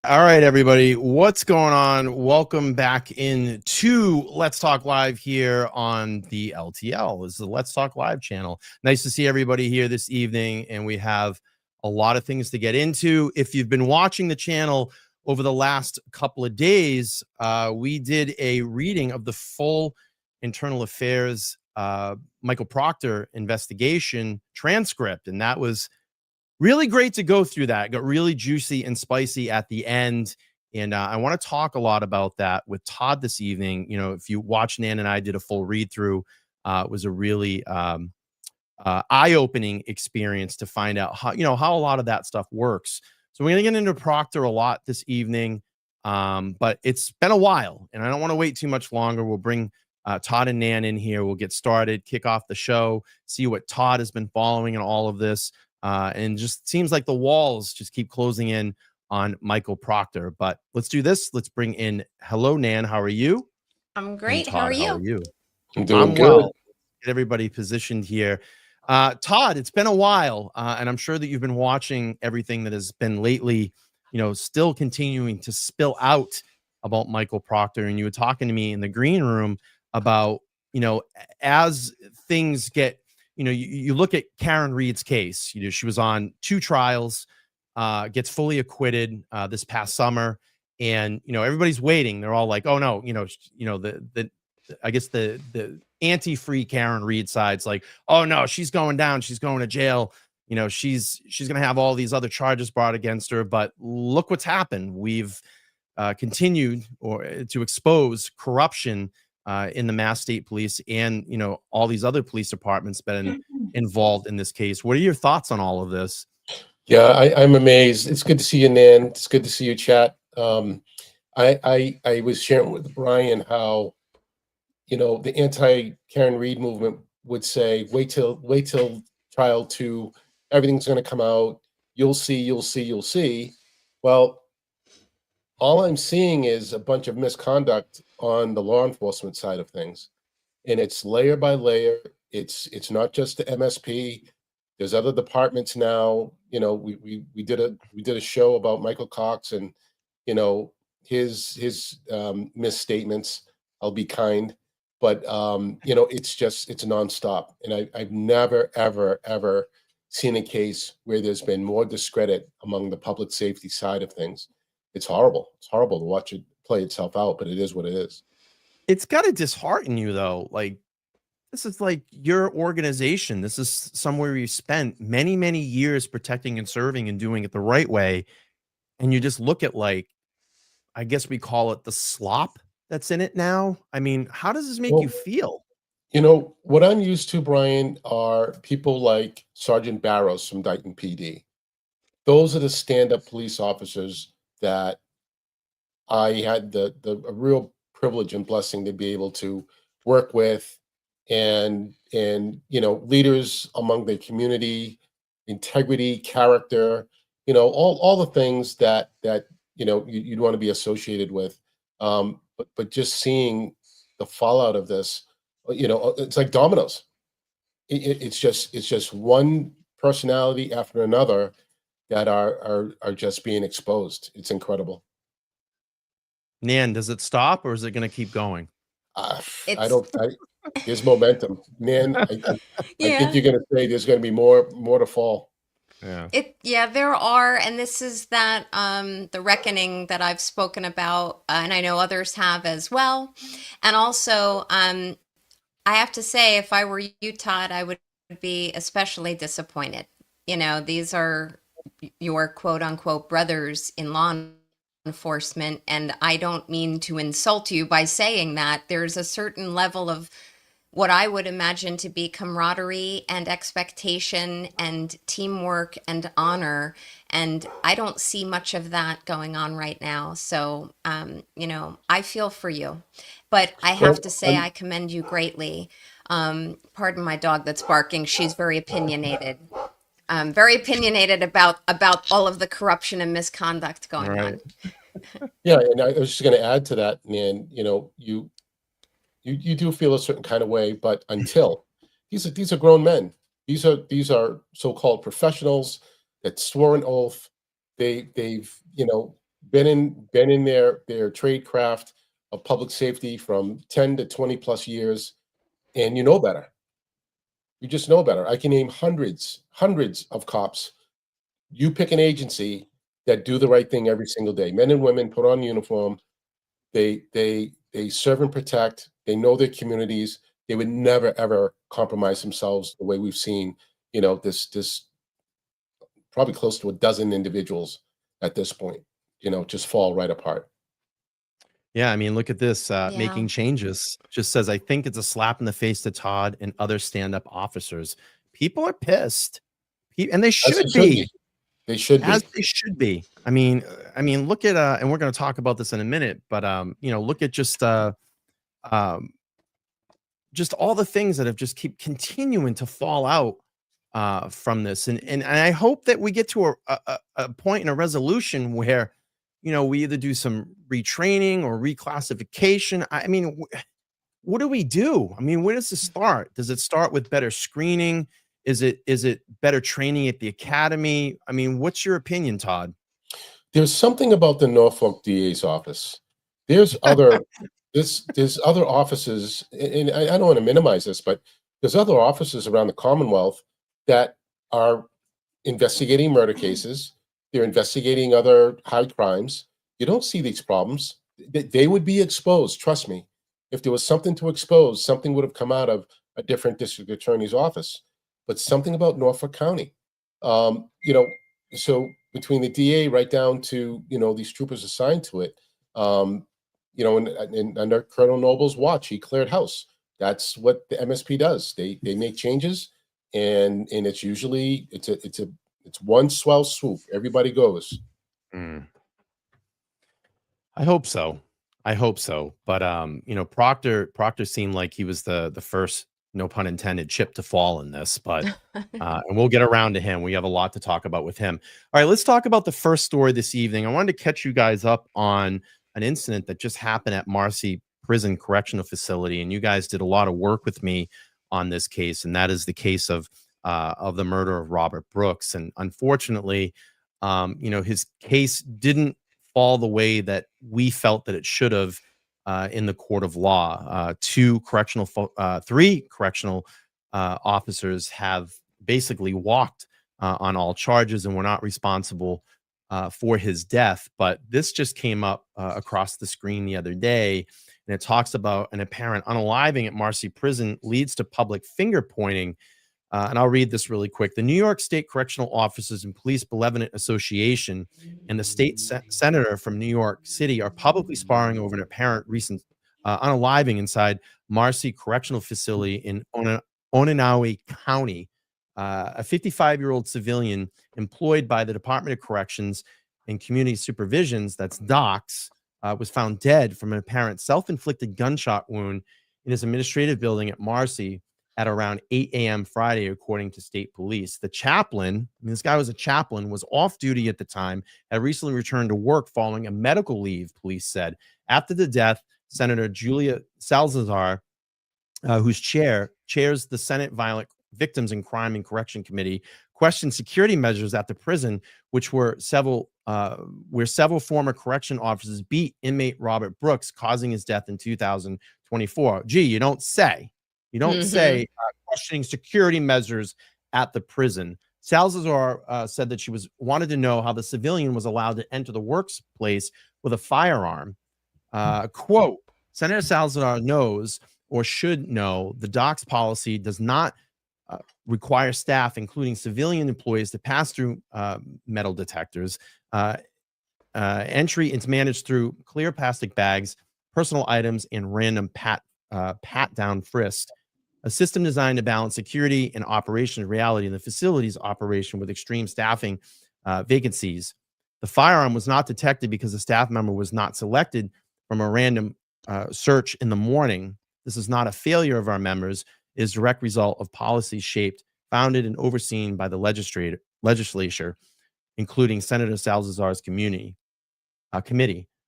All right, everybody, what's going on? Welcome back into Let's Talk Live here on the LTL. This is the Let's Talk Live channel. Nice to see everybody here this evening, and we have a lot of things to get into. If you've been watching the channel over the last couple of days, we did a reading of the full internal affairs Michael Procter investigation transcript, and that was really great to go through that. It got really juicy and spicy at the end. And I want to talk a lot about that with Todd this evening. You know, if you watch, Nan and I did a full read through, it was a really eye-opening experience to find out how, how a lot of that stuff works. So we're going to get into Proctor a lot this evening, but it's been a while and I don't want to wait too much longer. We'll bring Todd and Nan in here. We'll get started, kick off the show, see what Todd has been following in all of this. And just seems like the walls just keep closing in on Michael Procter. But let's do this. Let's bring in, hello, Nan. How are you? I'm great. Todd, how are you? I'm doing good. Well. Get everybody positioned here. Todd, it's been a while, and I'm sure that you've been watching everything that has been lately, still continuing to spill out about Michael Procter. And you were talking to me in the green room about, as things get, you look at Karen Reed's case. She was on 2 trials, gets fully acquitted this past summer, and everybody's waiting. They're all like, "Oh no, I guess the anti-free Karen Reed side's like, oh no, she's going down, she's going to jail. She's gonna have all these other charges brought against her." But look what's happened. We've continued to expose corruption in the Mass State Police and, all these other police departments been involved in this case. What are your thoughts on all of this? Yeah, I'm amazed. It's good to see you, Nan. It's good to see you, chat. I was sharing with Brian how, the anti-Karen Reed movement would say, wait till trial 2, everything's going to come out. You'll see. Well, all I'm seeing is a bunch of misconduct on the law enforcement side of things, and it's layer by layer. It's not just the MSP. There's other departments now. We did a show about Michael Cox and his misstatements. I'll be kind, but it's nonstop, and I've never ever seen a case where there's been more discredit among the public safety side of things. It's horrible. It's horrible to watch it play itself out, but it is what it is. It's got to dishearten you, though. Like, this is like your organization. This is somewhere you spent many, many years protecting and serving and doing it the right way. And you just look at, like, I guess we call it the slop that's in it now. I mean, how does this make you feel? What I'm used to, Brian, are people like Sergeant Barrows from Dighton PD. Those are the stand-up police officers that I had the real privilege and blessing to be able to work with, and leaders among the community, integrity, character, all the things that you'd want to be associated with. But just seeing the fallout of this, it's like dominoes. It's just one personality after another that are just being exposed. It's incredible. Nan, does it stop or is it going to keep going? There's momentum. Nan, I think you're going to say there's going to be more to fall. Yeah, there are, and this is that the reckoning that I've spoken about, and I know others have as well. And also, I have to say, if I were you, Todd, I would be especially disappointed. These are your quote unquote brothers in law enforcement, and I don't mean to insult you by saying that. There's a certain level of what I would imagine to be camaraderie and expectation and teamwork and honor, and I don't see much of that going on right now. So I feel for you, but I have to say I commend you greatly. Pardon my dog that's barking. She's very opinionated. Very opinionated about all of the corruption and misconduct going on. Yeah, and I was just going to add to that, Nan. You do feel a certain kind of way, but until these are grown men. These are so-called professionals that swore an oath. They've been in their trade craft of public safety from 10 to 20 plus years, and you know better. You just know better. I can name hundreds of cops. You pick an agency that do the right thing every single day. Men and women put on uniform. They serve and protect. They know their communities. They would never ever compromise themselves the way we've seen. This probably close to a dozen individuals at this point. Just fall right apart. Yeah, I mean, look at this, Yeah. making changes. Just says, I think it's a slap in the face to Todd and other stand-up officers. People are pissed, and they As should it should be, be. They should as be. they should be. I mean, look at, and we're going to talk about this in a minute, but look at um, just all the things that have just keep continuing to fall out from this, and I hope that we get to a point in a resolution where we either do some retraining or reclassification. I mean, what do we do? I mean, where does this start? Does it start with better screening? Is it better training at the academy? I mean, what's your opinion, Todd? There's something about the Norfolk DA's office. There's other there's other offices, and I don't want to minimize this, but there's other offices around the Commonwealth that are investigating murder cases. They're investigating other high crimes. You don't see these problems. They would be exposed. Trust me. If there was something to expose, something would have come out of a different district attorney's office. But something about Norfolk County, so between the DA right down to these troopers assigned to it, and under Colonel Noble's watch, he cleared house. That's what the MSP does. They make changes, and it's usually it's one swell swoop. Everybody goes. Mm. I hope so. But Proctor seemed like he was the first, no pun intended, chip to fall in this. But and we'll get around to him. We have a lot to talk about with him. All right, let's talk about the first story this evening. I wanted to catch you guys up on an incident that just happened at Marcy Prison Correctional Facility, and you guys did a lot of work with me on this case, and that is the case of the murder of Robert Brooks. And unfortunately, his case didn't fall the way that we felt that it should have in the court of law. Three correctional officers have basically walked on all charges and were not responsible for his death. But this just came up across the screen the other day, and it talks about an apparent unaliving at Marcy Prison leads to public finger pointing. And I'll read this really quick. The New York State Correctional Officers and Police Benevolent Association and the state senator from New York City are publicly sparring over an apparent recent unaliving inside Marcy Correctional Facility in Onondaga County. A 55-year-old civilian employed by the Department of Corrections and Community Supervisions, that's DOCS, was found dead from an apparent self-inflicted gunshot wound in his administrative building at Marcy at around 8 a.m. Friday, according to state police. The chaplain, this guy was a chaplain, was off duty at the time, had recently returned to work following a medical leave, police said. After the death, Senator Julia Salazar, whose chairs the Senate Violent Victims in Crime and Correction Committee, questioned security measures at the prison, which were where several former correction officers beat inmate Robert Brooks, causing his death in 2024. Gee, you don't say. You don't say questioning security measures at the prison. Salazar said that she wanted to know how the civilian was allowed to enter the workplace with a firearm. Quote, Senator Salazar knows or should know the DOCS policy does not require staff, including civilian employees, to pass through metal detectors. Entry is managed through clear plastic bags, personal items, and random pat-down frisk. A system designed to balance security and operation reality in the facility's operation with extreme staffing vacancies. The firearm was not detected because a staff member was not selected from a random search in the morning. This is not a failure of our members. It is a direct result of policies shaped, founded, and overseen by the legislature, including Senator Salazar's committee.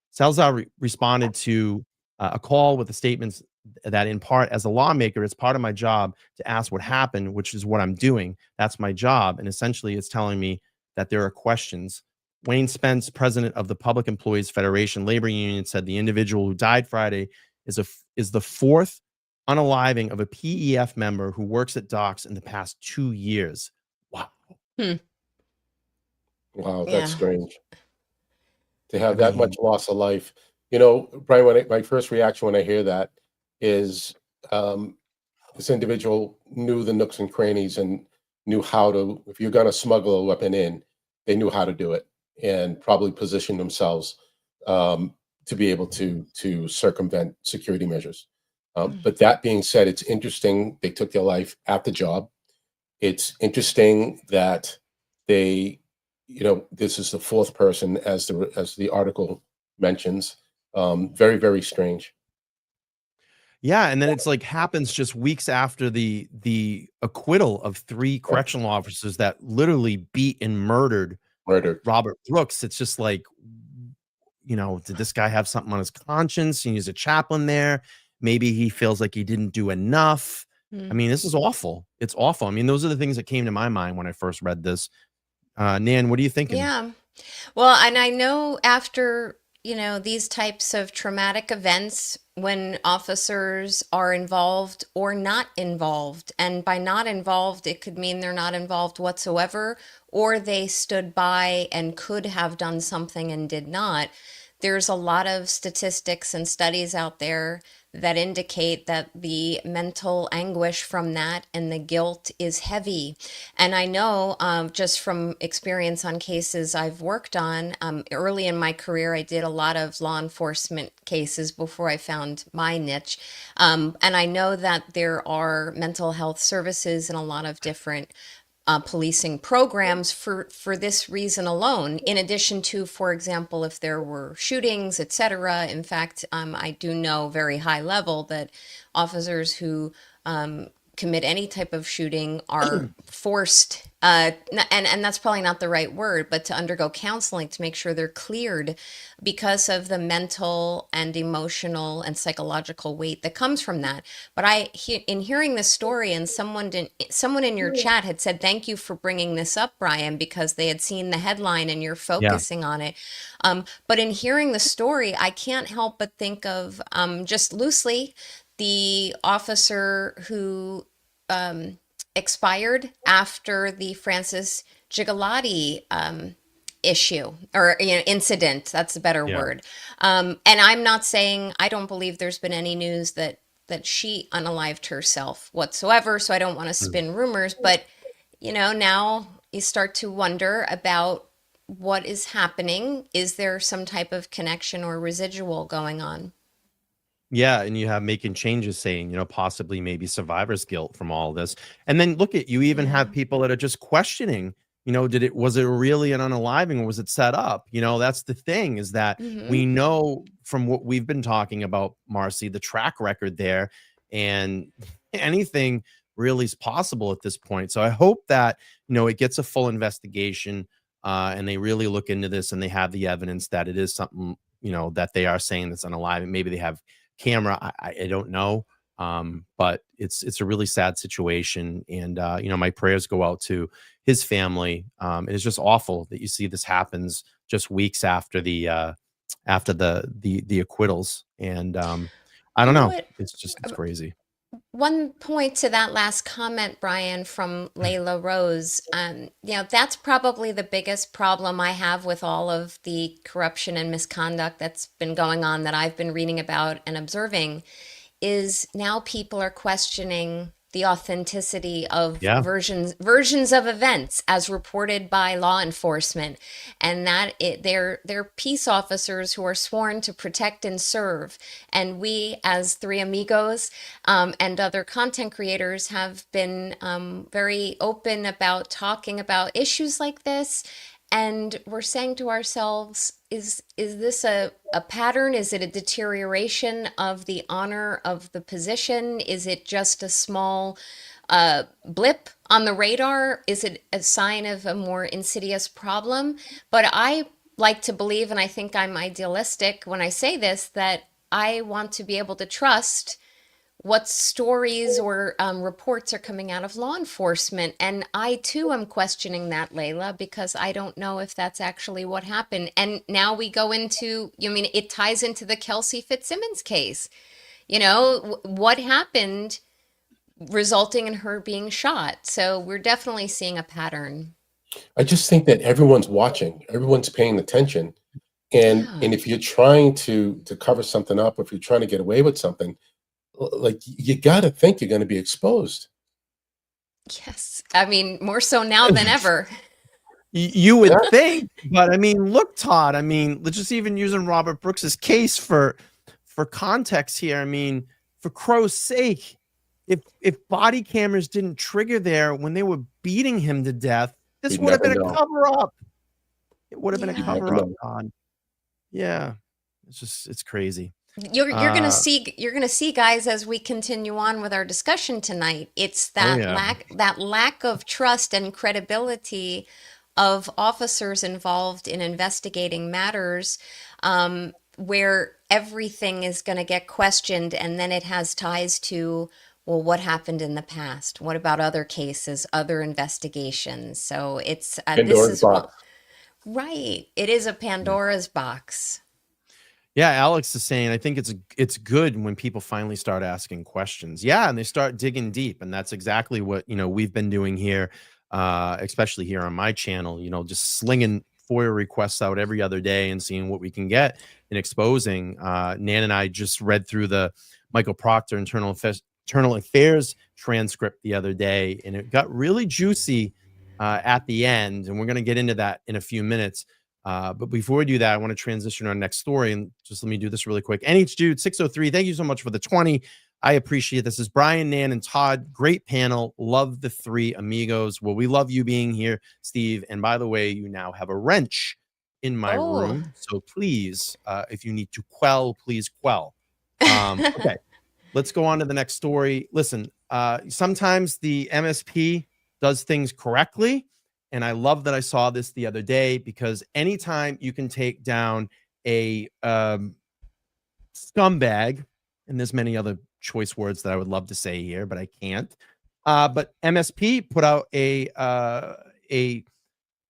Salazar responded to a call with the statements that, in part, as a lawmaker, it's part of my job to ask what happened, which is what I'm doing. That's my job. And essentially, it's telling me that there are questions Wayne Spence, president of the Public Employees Federation Labor Union, said the individual who died Friday is the fourth unaliving of a PEF member who works at docks in the past 2 years. Wow. Wow, that's Yeah. strange to have that much loss of life. You know, Brian, my first reaction when I hear that is this individual knew the nooks and crannies and knew how to, if you're going to smuggle a weapon in, they knew how to do it and probably positioned themselves to be able to circumvent security measures. But that being said, it's interesting they took their life at the job. It's interesting that they, you know, this is the fourth person as the article mentions. Very, very strange. Yeah, and then it's like happens just weeks after the acquittal of 3 correctional officers that literally beat and murdered Robert Brooks. It's just like, you know, did this guy have something on his conscience? He's a chaplain there. Maybe he feels like he didn't do enough. I mean, this is awful. It's awful. I mean, those are the things that came to my mind when I first read this. Nan, what are you thinking? Yeah. Well, and I know after, you know, these types of traumatic events, when officers are involved or not involved, and by not involved, it could mean they're not involved whatsoever, or they stood by and could have done something and did not. There's a lot of statistics and studies out there that indicate that the mental anguish from that and the guilt is heavy. And I know just from experience on cases I've worked on, early in my career, I did a lot of law enforcement cases before I found my niche. And I know that there are mental health services in a lot of different policing programs for this reason alone, in addition to, for example, if there were shootings, etc. In fact, I do know very high level that officers who commit any type of shooting are forced, and that's probably not the right word, but to undergo counseling to make sure they're cleared because of the mental and emotional and psychological weight that comes from that. But in hearing this story, and someone in your chat had said, thank you for bringing this up, Brian, because they had seen the headline and you're focusing on it. But in hearing the story, I can't help but think of just loosely the officer who expired after the Francis Gigalotti issue or incident. That's a better word. And I'm not saying, I don't believe there's been any news that she unalived herself whatsoever. So I don't want to spin rumors, but you know, now you start to wonder about what is happening. Is there some type of connection or residual going on? Yeah, and you have making changes saying, you know, possibly maybe survivor's guilt from all this. And then look at, you even have people that are just questioning, you know, was it really an unaliving or was it set up? You know, that's the thing, is that we know from what we've been talking about, Marcy, the track record there, and anything really is possible at this point. So I hope that, you know, it gets a full investigation and they really look into this and they have the evidence that it is something, you know, that they are saying that's unaliving. Maybe they have camera. I don't know. But it's a really sad situation. And, you know, my prayers go out to his family. It's just awful that you see this happens just weeks after the acquittals. And, I don't know. It's crazy. One point to that last comment, Brian, from Layla Rose, you know, that's probably the biggest problem I have with all of the corruption and misconduct that's been going on that I've been reading about and observing, is now people are questioning the authenticity of versions of events as reported by law enforcement, and that they're peace officers who are sworn to protect and serve. And we, as Three Amigos and other content creators, have been very open about talking about issues like this. And we're saying to ourselves, is this a pattern? Is it a deterioration of the honor of the position? Is it just a small blip on the radar? Is it a sign of a more insidious problem? But I like to believe, and I think I'm idealistic when I say this, that I want to be able to trust what stories or reports are coming out of law enforcement. And I too am questioning that, Layla, because I don't know if that's actually what happened. And now we go into, I mean, it ties into the Kelsey Fitzsimmons case. You know, what happened resulting in her being shot. So we're definitely seeing a pattern. I just think that everyone's watching, everyone's paying attention. And Yeah. if you're trying to cover something up, or if you're trying to get away with something, like, you got to think you're going to be exposed. Yes. I mean, more so now than ever. You would Yeah. think, but I mean, look, Todd, I mean, let's just even using Robert Brooks's case for context here. I mean, for crow's sake, if body cameras didn't trigger there when they were beating him to death, this We'd would have been never a know. cover up. It would have been a Yeah. cover never up, know. Todd. Yeah. It's crazy. You're gonna see, guys, as we continue on with our discussion tonight. It's that yeah. lack of trust and credibility of officers involved in investigating matters, where everything is going to get questioned, and then it has ties to, well, what happened in the past? What about other cases, other investigations? So it's this Pandora's is what, box. right? It is a Pandora's box. Yeah, Alex is saying, I think it's good when people finally start asking questions. Yeah, and they start digging deep, and that's exactly what we've been doing here, especially here on my channel. Just slinging FOIA requests out every other day and seeing what we can get and exposing. Nan and I just read through the Michael Proctor internal affairs transcript the other day, and it got really juicy at the end, and we're going to get into that in a few minutes. But before we do that, I want to transition to our next story, and just let me do this really quick. NH Dude 603, thank you so much for the 20. I appreciate this. Is Brian, Nan, and Todd. Great panel. Love the three amigos. Well, we love you being here, Steve. And by the way, you now have a wrench in my room. So please, if you need to quell, please quell. Okay, let's go on to the next story. Listen, sometimes the MSP does things correctly. And I love that I saw this the other day, because anytime you can take down a scumbag, and there's many other choice words that I would love to say here, but I can't. But MSP put out a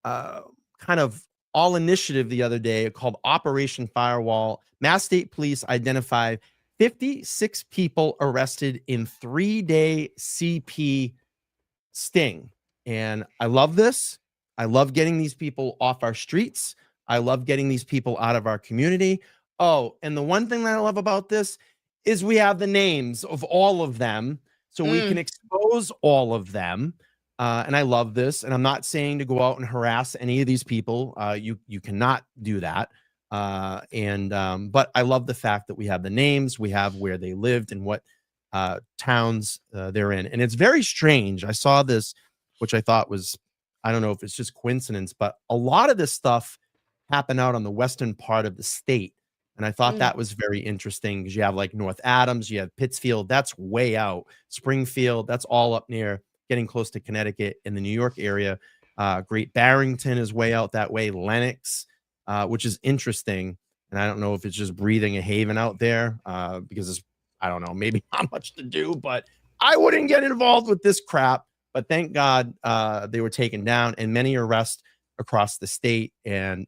kind of all initiative the other day called Operation Firewall. Mass State Police identified 56 people arrested in 3-day CP sting. And I love this. I love getting these people off our streets. I love getting these people out of our community. Oh, and the one thing that I love about this is we have the names of all of them, so we can expose all of them. And I love this. And I'm not saying to go out and harass any of these people. You cannot do that. But I love the fact that we have the names, we have where they lived, and what towns they're in. And it's very strange. I saw this, which I thought was, I don't know if it's just coincidence, but a lot of this stuff happened out on the western part of the state. And I thought that was very interesting, because you have like North Adams, you have Pittsfield, that's way out. Springfield, that's all up near, getting close to Connecticut in the New York area. Great Barrington is way out that way. Lenox, which is interesting. And I don't know if it's just breathing a haven out there, because it's, I don't know, maybe not much to do, but I wouldn't get involved with this crap. But thank God they were taken down, and many arrests across the state. And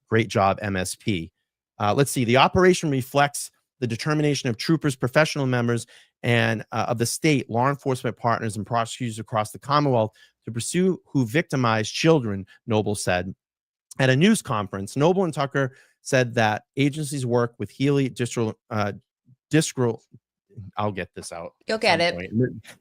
great job, MSP. Let's see. The operation reflects the determination of troopers, professional members, and of the state, law enforcement partners, and prosecutors across the Commonwealth to pursue who victimized children, Noble said. At a news conference, Noble and Tucker said that agencies work with Healy I'll get this out. You'll get it.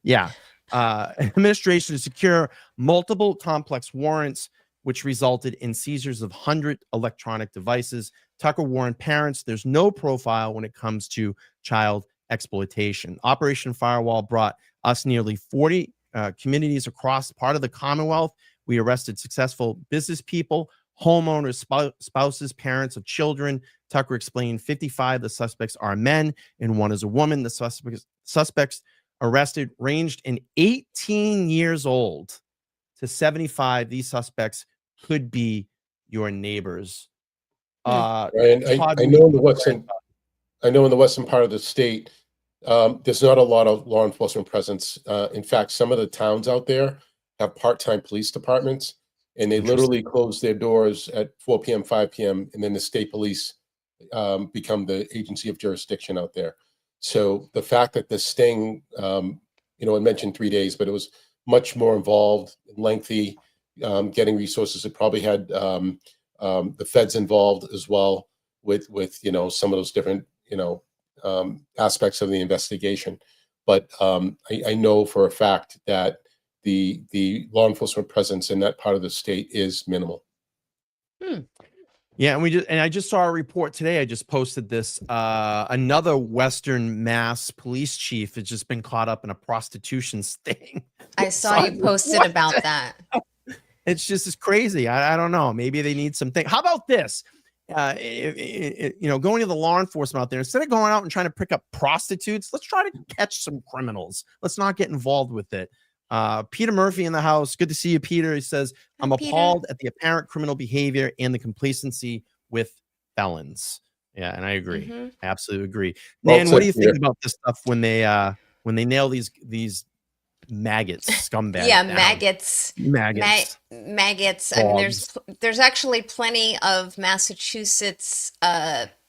Yeah. Administration to secure multiple complex warrants, which resulted in seizures of 100 electronic devices. Tucker warned parents there's no profile when it comes to child exploitation. Operation Firewall brought us nearly 40 communities across part of the Commonwealth. We arrested successful business people, homeowners, spouses, parents of children. Tucker explained 55 of the suspects are men and one is a woman. The suspects arrested ranged in 18 years old to 75. These suspects could be your neighbors. And I know in the western part of the state, There's not a lot of law enforcement presence. In fact, some of the towns out there have part-time police departments, and they literally close their doors at 4 p.m., 5 p.m., and then the state police become the agency of jurisdiction out there. So the fact that this sting, I mentioned 3 days, but it was much more involved, lengthy, getting resources. It probably had the feds involved as well with some of those different aspects of the investigation. But I know for a fact that the law enforcement presence in that part of the state is minimal. Yeah, and I just saw a report today. I just posted this. Another Western Mass police chief has just been caught up in a prostitution sting. I saw you posted about that. It's crazy. I don't know. Maybe they need something. How about this? Going to the law enforcement out there, instead of going out and trying to pick up prostitutes, let's try to catch some criminals. Let's not get involved with it. Peter Murphy in the house. Good to see you, Peter. He says, I'm appalled at the apparent criminal behavior and the complacency with felons. Yeah, and I agree. I absolutely agree. Nan, what do you think about this stuff when they nail these maggots, scumbags? Yeah, down? maggots. I mean, there's actually plenty of Massachusetts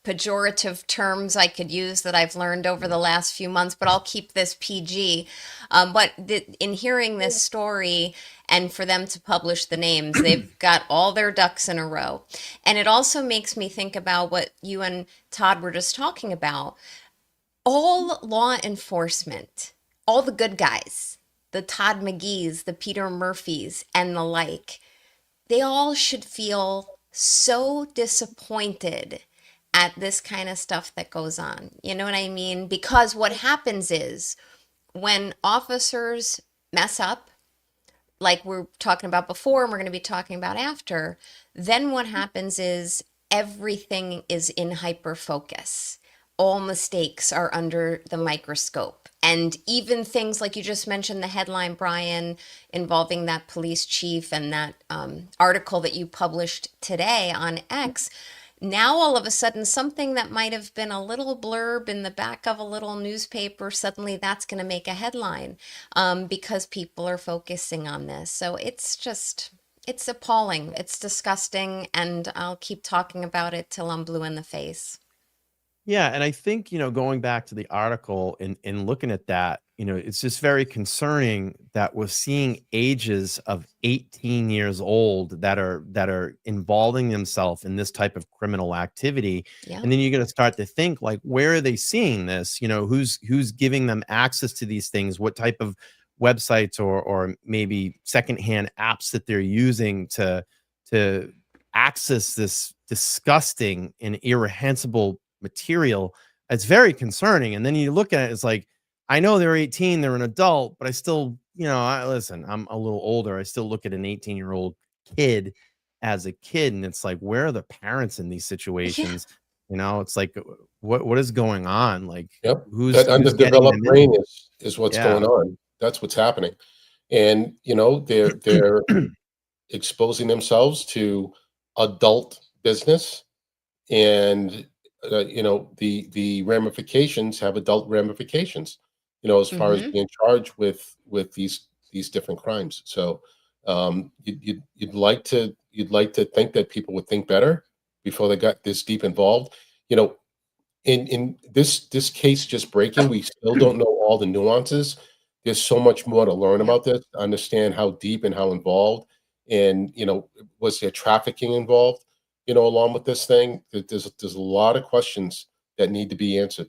pejorative terms I could use that I've learned over the last few months, but I'll keep this PG. But in hearing this story and for them to publish the names, they've got all their ducks in a row. And it also makes me think about what you and Todd were just talking about. All law enforcement, all the good guys, the Todd McGhees, the Peter Murphys, and the like, they all should feel so disappointed at this kind of stuff that goes on. You know what I mean? Because what happens is when officers mess up, like we're talking about before and we're going to be talking about after, then what happens is everything is in hyper focus. All mistakes are under the microscope. And even things like you just mentioned, the headline, Brian, involving that police chief and that article that you published today on X. Now, all of a sudden, something that might have been a little blurb in the back of a little newspaper, suddenly that's going to make a headline because people are focusing on this. So it's appalling. It's disgusting. And I'll keep talking about it till I'm blue in the face. Yeah, and I think, going back to the article and looking at that, it's just very concerning that we're seeing ages of 18 years old that are involving themselves in this type of criminal activity. Yeah. And then you're going to start to think, like, where are they seeing this? Who's giving them access to these things? What type of websites or maybe secondhand apps that they're using to access this disgusting and irreprehensible material? It's very concerning. And then you look at it, it's like, I know they're 18, they're an adult, but I still, listen, I'm a little older. I still look at an 18-year-old kid as a kid, and it's like, where are the parents in these situations? It's like, what is going on? Like, who's that underdeveloped brain is what's going on. That's what's happening. And they're exposing themselves to adult business, and the ramifications have adult ramifications, as far as being charged with these different crimes. So you'd like to think that people would think better before they got this deep involved. In this case just breaking, we still don't know all the nuances. There's so much more to learn about this, to understand how deep and how involved, and was there trafficking involved? Along with this thing, there's a lot of questions that need to be answered.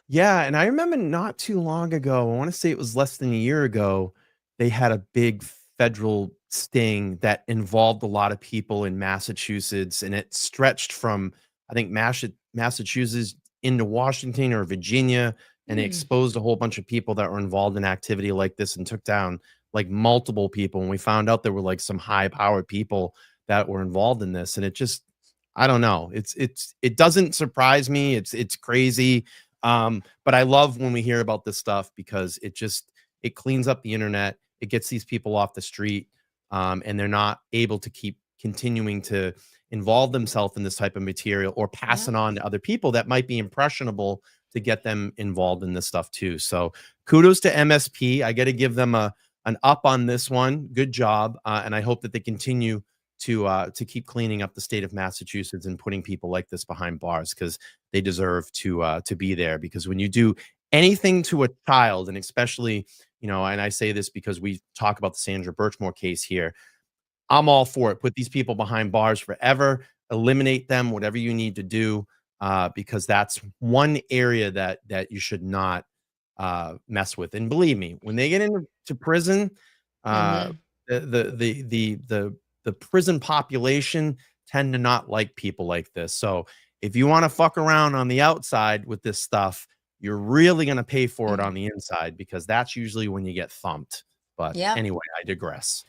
Yeah, and I remember not too long ago, I want to say it was less than a year ago, they had a big federal sting that involved a lot of people in Massachusetts, and it stretched from, I think, Massachusetts into Washington or Virginia, and it exposed a whole bunch of people that were involved in activity like this and took down like multiple people. And we found out there were like some high-powered people that were involved in this, and it just, I don't know, it doesn't surprise me. It's crazy, but I love when we hear about this stuff because it cleans up the internet. It gets these people off the street, and they're not able to keep continuing to involve themselves in this type of material or pass it on to other people that might be impressionable to get them involved in this stuff too. So kudos to MSP. I got to give them an up on this one. Good job. And I hope that they continue to keep cleaning up the state of Massachusetts and putting people like this behind bars, because they deserve to be there. Because when you do anything to a child, and especially, you know, and I say this because we talk about the Sandra Birchmore case here, I'm all for it. Put these people behind bars forever, eliminate them, whatever you need to do, because that's one area that you should not mess with. And believe me, when they get into prison, the prison population tend to not like people like this. So if you want to fuck around on the outside with this stuff, you're really going to pay for it on the inside, because that's usually when you get thumped. But anyway, I digress.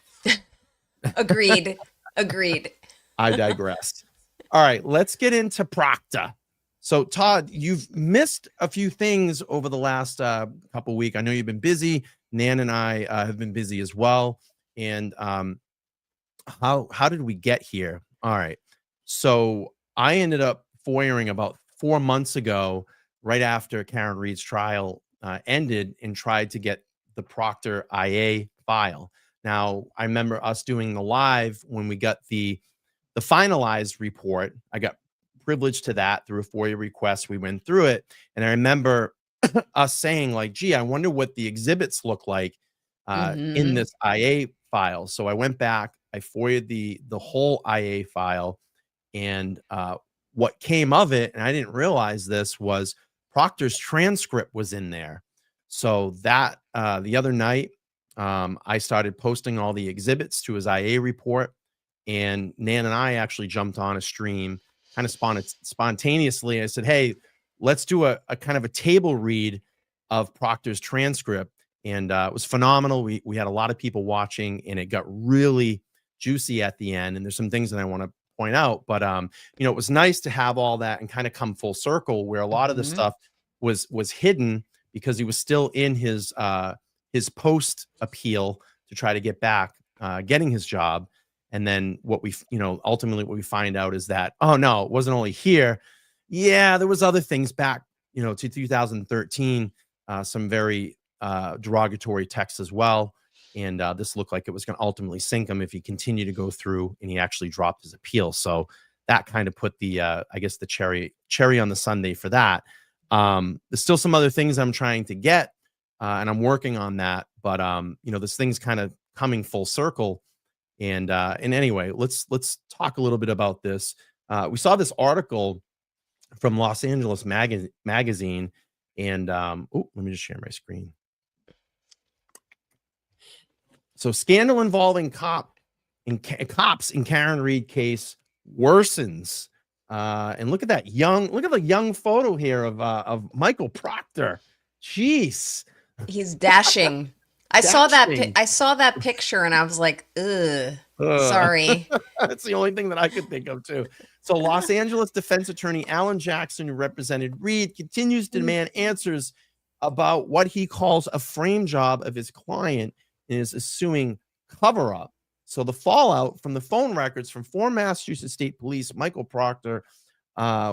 Agreed. Agreed. I digress. All right, let's get into Procter. So, Todd, you've missed a few things over the last couple of weeks. I know you've been busy. Nan and I have been busy as well. And how did we get here? All right. So I ended up foiling about 4 months ago, right after Karen Reed's trial ended, and tried to get the Procter IA file. Now, I remember us doing the live when we got the finalized report. I got privileged to that through a FOIA request. We went through it, and I remember us saying, like, gee, I wonder what the exhibits look like in this IA file. So I went back, I FOIA'd the whole IA file, and what came of it, and I didn't realize this, was Proctor's transcript was in there. So that the other night, I started posting all the exhibits to his IA report, and Nan and I actually jumped on a stream kind of spontaneously. I said, hey, let's do a kind of a table read of Proctor's transcript. And it was phenomenal. We had a lot of people watching, and it got really juicy at the end. And there's some things that I want to point out, but you know, it was nice to have all that and kind of come full circle, where a lot of the stuff was hidden because he was still in his post appeal to try to get back getting his job. And then what we, you know, ultimately what we find out is that, oh no, it wasn't only here. Yeah, there was other things back, you know, to 2013, some very derogatory texts as well. And this looked like it was going to ultimately sink him if he continued to go through, and he actually dropped his appeal. So that kind of put the, I guess, the cherry on the sundae for that. There's still some other things I'm trying to get, and I'm working on that. But you know, this thing's kind of coming full circle. And anyway, let's talk a little bit about this. We saw this article from Los Angeles magazine, and oh, let me just share my screen. So, scandal involving cops in Karen Reed case worsens. And look at the young photo here of Michael Proctor. Jeez, he's dashing. I saw that picture, and I was like, ugh, sorry. That's the only thing that I could think of too. So, Los Angeles defense attorney Alan Jackson, who represented Reed, continues to demand answers about what he calls a frame job of his client, and is assuming cover-up. So the fallout from the phone records from former Massachusetts State Police Michael Proctor,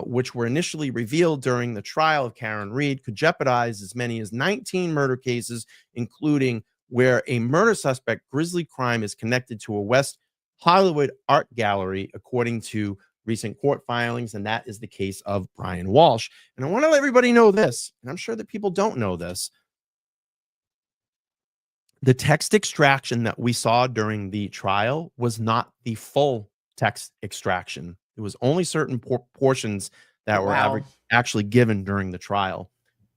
which were initially revealed during the trial of Karen Reed, could jeopardize as many as 19 murder cases, including where a murder suspect grisly crime is connected to a West Hollywood art gallery, according to recent court filings. And that is the case of Brian Walsh. And I want to let everybody know this, and I'm sure that people don't know this. The text extraction that we saw during the trial was not the full text extraction. It was only certain portions that were actually given during the trial.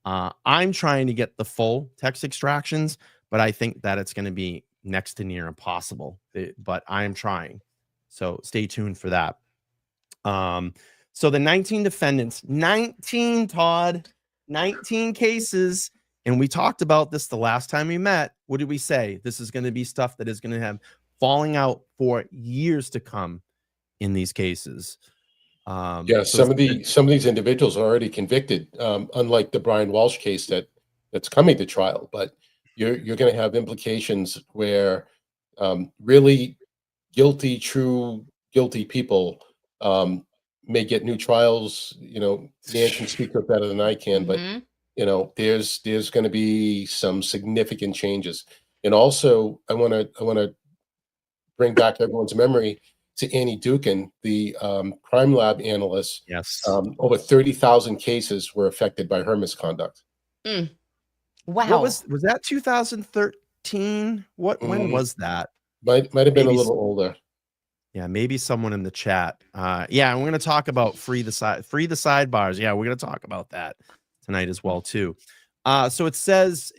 I'm trying to get the full text extractions, but I think that it's going to be next to near impossible. But I am trying. So stay tuned for that. So the 19 defendants, 19, Todd, 19 cases. And we talked about this the last time we met. What did we say? This is going to be stuff that is going to have falling out for years to come in these cases. Yeah, so some of these individuals are already convicted, unlike the Brian Walsh case that's coming to trial. But you're going to have implications where really true guilty people may get new trials. Nan can speak up better than I can, but Mhm. there's going to be some significant changes. And also, I want to bring back everyone's memory to Annie Dukin, the crime lab analyst. Yes. Over 30,000 cases were affected by her misconduct. Mm. What Wow. was that 2013? When was that? Might have been Maybe a little older. Yeah, maybe someone in the chat. Yeah, we're going to talk about free the sidebars. Yeah, we're going to talk about that tonight as well too. So it says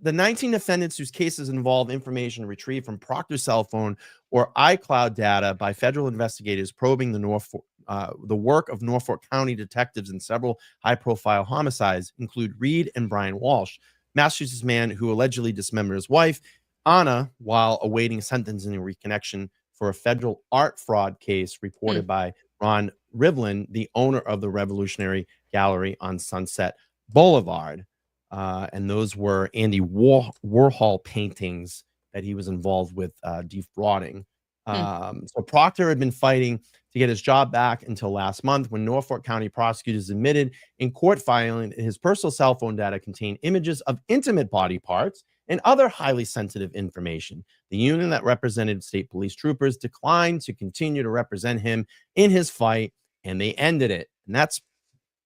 the 19 defendants whose cases involve information retrieved from Proctor's cell phone or iCloud data by federal investigators probing the work of Norfolk County detectives in several high-profile homicides include Reed and Brian Walsh, Massachusetts man who allegedly dismembered his wife, Anna, while awaiting sentencing and reconnection for a federal art fraud case reported by Ron Rivlin, the owner of the Revolutionary Gallery on Sunset Boulevard. And those were Andy Warhol paintings that he was involved with defrauding. So Proctor had been fighting to get his job back until last month when Norfolk County prosecutors admitted in court filing his personal cell phone data contained images of intimate body parts and other highly sensitive information. The union that represented state police troopers declined to continue to represent him in his fight, and they ended it. And that's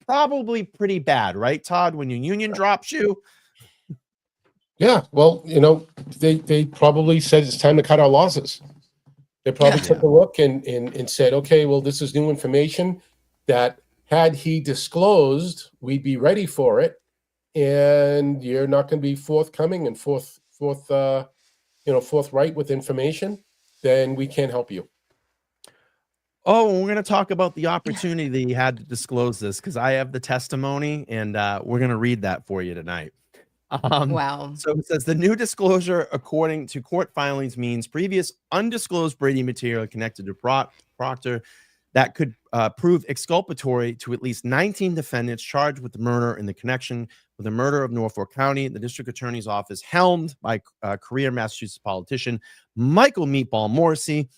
probably pretty bad, right, Todd? When your union drops you. Yeah, well, they probably said it's time to cut our losses. They probably took a look and said, okay, well, this is new information that had he disclosed, we'd be ready for it. And you're not going to be forthcoming and forthright with information, then we can't help you. Oh, we're going to talk about the opportunity that he had to disclose this because I have the testimony and we're going to read that for you tonight. Wow. So it says the new disclosure, according to court filings, means previous undisclosed Brady material connected to Proctor that could prove exculpatory to at least 19 defendants charged with the murder in the connection with the murder of Norfolk County. The district attorney's office, helmed by career Massachusetts politician Michael Meatball Morrissey.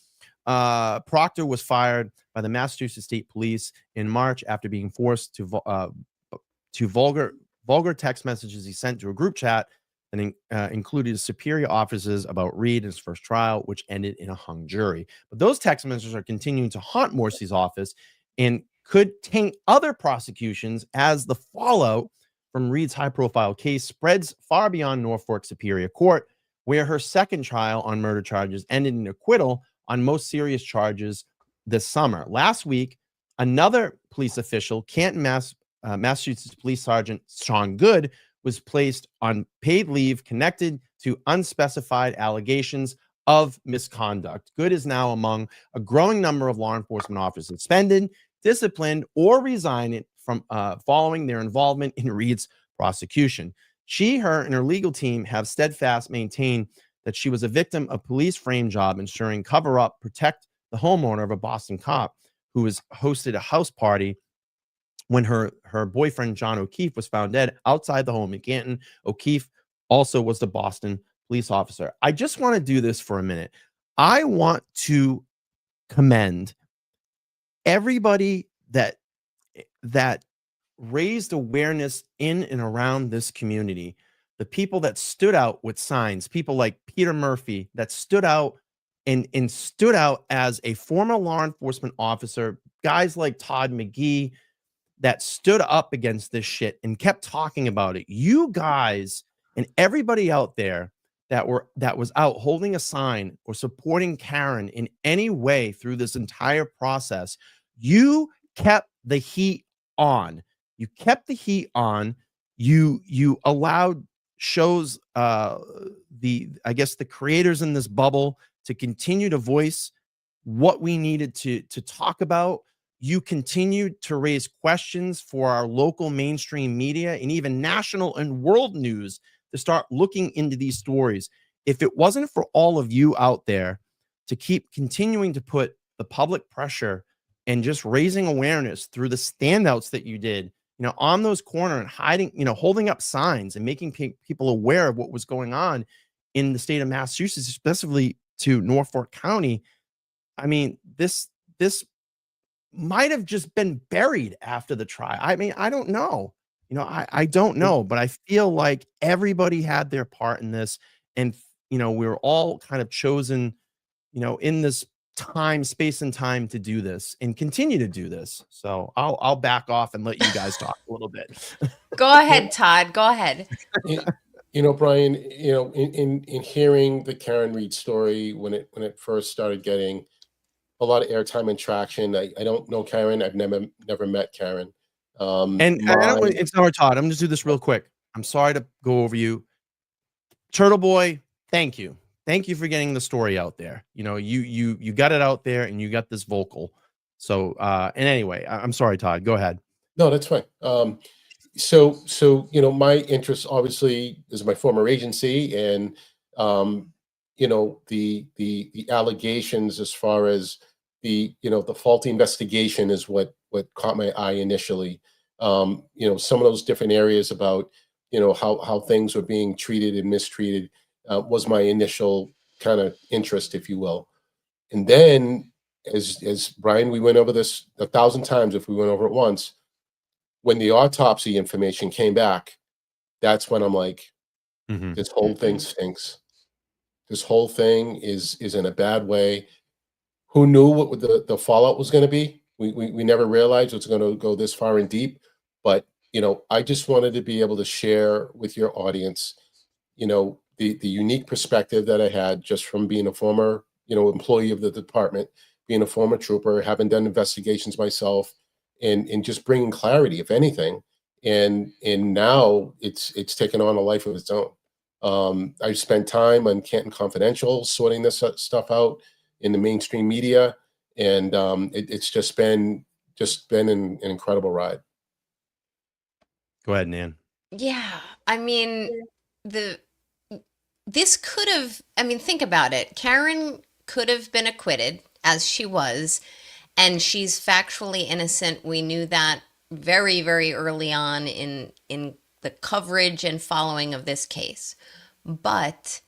Proctor was fired by the Massachusetts State Police in March after being forced to vulgar text messages he sent to a group chat and included superior officers about Reed in his first trial, which ended in a hung jury. But those text messages are continuing to haunt Morrissey's office and could taint other prosecutions as the fallout from Reed's high-profile case spreads far beyond Norfolk Superior Court, where her second trial on murder charges ended in acquittal on most serious charges this summer. Last week, another police official, Canton, Massachusetts Police Sergeant Sean Good, was placed on paid leave connected to unspecified allegations of misconduct. Good is now among a growing number of law enforcement officers suspended, disciplined, or resigned from following their involvement in Reed's prosecution. She, her, and her legal team have steadfast maintained that she was a victim of police frame job, ensuring cover up, protect the homeowner of a Boston cop who was hosted a house party when her boyfriend, John O'Keefe, was found dead outside the home in Canton. O'Keefe also was the Boston police officer. I just want to do this for a minute. I want to commend everybody that raised awareness in and around this community. The people that stood out with signs, people like Peter Murphy that stood out and stood out as a former law enforcement officer, guys like Todd McGhee that stood up against this shit and kept talking about it. You guys and everybody out there that was out holding a sign or supporting Karen in any way through this entire process, you kept the heat on. You kept the heat on. You allowed shows I guess the creators in this bubble to continue to voice what we needed to talk about. You continued to raise questions for our local mainstream media and even national and world news to start looking into these stories. If it wasn't for all of you out there to keep continuing to put the public pressure and just raising awareness through the standouts that you did, on those corners and hiding, holding up signs and making people aware of what was going on in the state of Massachusetts, especially to Norfolk County. I mean, this might have just been buried after the trial. I mean, I don't know. I don't know, but I feel like everybody had their part in this. And, we were all kind of chosen, in this space and time to do this and continue to do this. So I'll back off and let you guys talk a little bit. Go ahead, Todd. Go ahead. Brian, in hearing the Karen Reed story when it first started getting a lot of airtime and traction, I don't know Karen. I've never met Karen. It's not Todd. I'm just do this real quick. I'm sorry to go over you. Turtle Boy, thank you. Thank you for getting the story out there. You got it out there and you got this vocal. So, and anyway, I'm sorry, Todd, go ahead. No, that's fine. So, my interest obviously is my former agency, and, the allegations as far as the faulty investigation is what caught my eye initially. Some of those different areas about, how things were being treated and mistreated was my initial kind of interest, if you will. And then, as Brian, we went over this 1,000 times if we went over it once. When the autopsy information came back, that's when I'm like, this whole thing stinks. This whole thing is in a bad way. Who knew what the fallout was going to be? We never realized it's going to go this far and deep. But, I just wanted to be able to share with your audience, the unique perspective that I had just from being a former, employee of the department, being a former trooper, having done investigations myself, and just bringing clarity, if anything. And now it's taken on a life of its own. I've spent time on Canton Confidential sorting this stuff out in the mainstream media, and it's just been an incredible ride. Go ahead, Nan. Yeah, I mean, this could have, think about it. Karen could have been acquitted, as she was, and she's factually innocent. We knew that very, very early on in the coverage and following of this case. But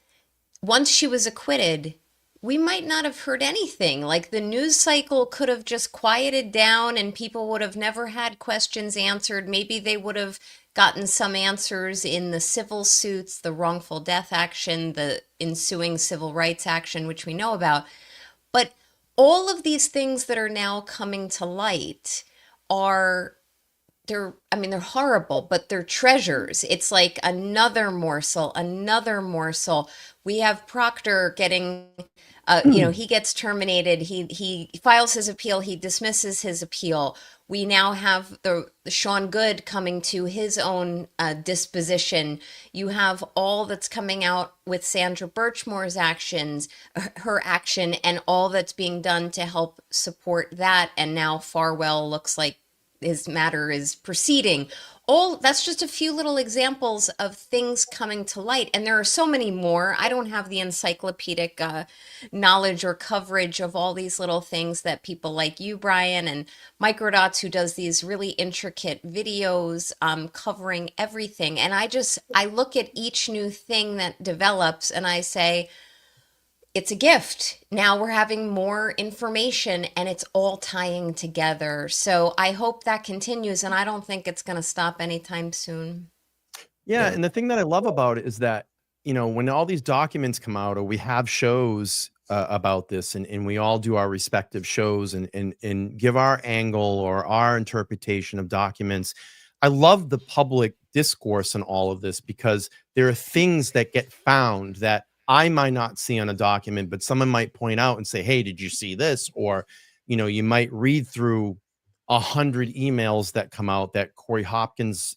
once she was acquitted, we might not have heard anything. Like, the news cycle could have just quieted down and people would have never had questions answered. Maybe they would have gotten some answers in the civil suits, the wrongful death action, the ensuing civil rights action, which we know about. But all of these things that are now coming to light they're horrible, but they're treasures. It's like another morsel. We have Proctor getting, he gets terminated. He files his appeal. He dismisses his appeal. We now have the Sean Good coming to his own disposition. You have all that's coming out with Sandra Birchmore's her action, and all that's being done to help support that. And now Farwell looks like his matter is proceeding. That's just a few little examples of things coming to light. And there are so many more. I don't have the encyclopedic knowledge or coverage of all these little things that people like you, Brian, and Microdots, who does these really intricate videos covering everything. And I look at each new thing that develops and I say, it's a gift. Now we're having more information and it's all tying together. So I hope that continues, and I don't think it's going to stop anytime soon. Yeah. And the thing that I love about it is that, when all these documents come out, or we have shows about this, and we all do our respective shows and give our angle or our interpretation of documents. I love the public discourse in all of this, because there are things that get found that I might not see on a document, but someone might point out and say, hey, did you see this? Or, you might read through 100 emails that come out that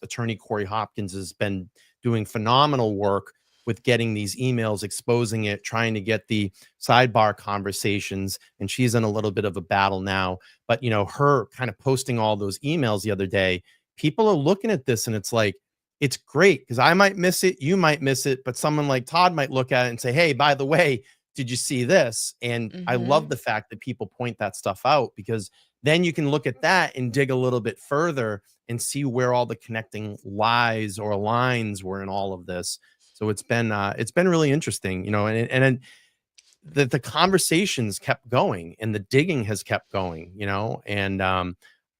attorney Corey Hopkins has been doing phenomenal work with getting these emails, exposing it, trying to get the sidebar conversations. And she's in a little bit of a battle now, but her kind of posting all those emails the other day, people are looking at this and it's like, it's great, because I might miss it, you might miss it, but someone like Todd might look at it and say, hey, by the way, did you see this? And I love the fact that people point that stuff out, because then you can look at that and dig a little bit further and see where all the connecting lies or lines were in all of this. So it's been really interesting, and the conversations kept going and the digging has kept going, you know, and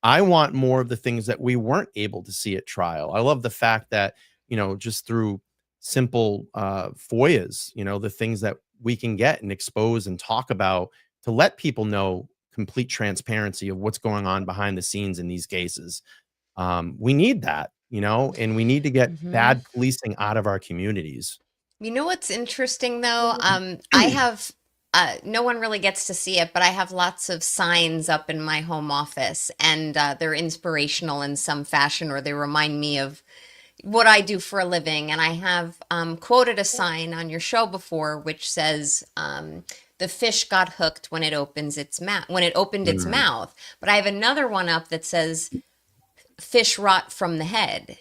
I want more of the things that we weren't able to see at trial. I love the fact that, you know, just through simple FOIAs, you know, the things that we can get and expose and talk about to let people know complete transparency of what's going on behind the scenes in these cases. We need that, you know, and we need to get bad policing out of our communities. You know what's interesting though? I have no one really gets to see it, but I have lots of signs up in my home office, and they're inspirational in some fashion, or they remind me of what I do for a living. And I have quoted a sign on your show before, which says, "The fish got hooked when it opens its mouth, when it opened its mouth." But I have another one up that says, "Fish rot from the head."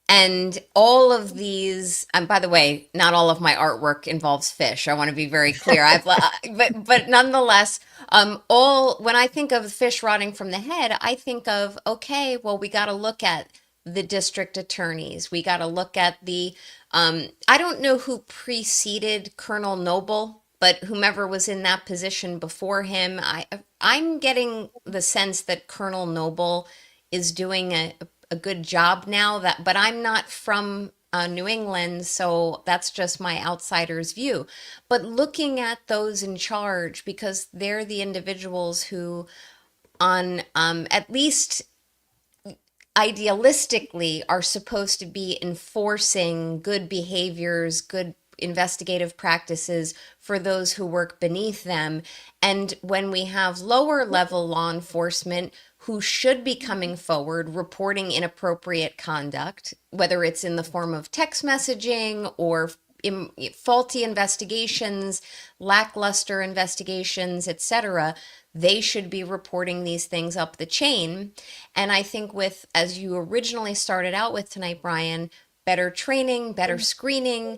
And all of these, and by the way, not all of my artwork involves fish. I want to be very clear. But nonetheless, when I think of fish rotting from the head, I think of, okay, well, we got to look at the district attorneys. We got to look at the, I don't know who preceded Colonel Noble, but whomever was in that position before him, I'm getting the sense that Colonel Noble is doing a good job now, but I'm not from New England, so that's just my outsider's view. But looking at those in charge, because they're the individuals who, on at least idealistically, are supposed to be enforcing good behaviors, good investigative practices for those who work beneath them. And when we have lower level law enforcement who should be coming forward reporting inappropriate conduct, whether it's in the form of text messaging or faulty investigations, lackluster investigations, etc., they should be reporting these things up the chain. And I think with, as you originally started out with tonight, Brian, better training, better screening,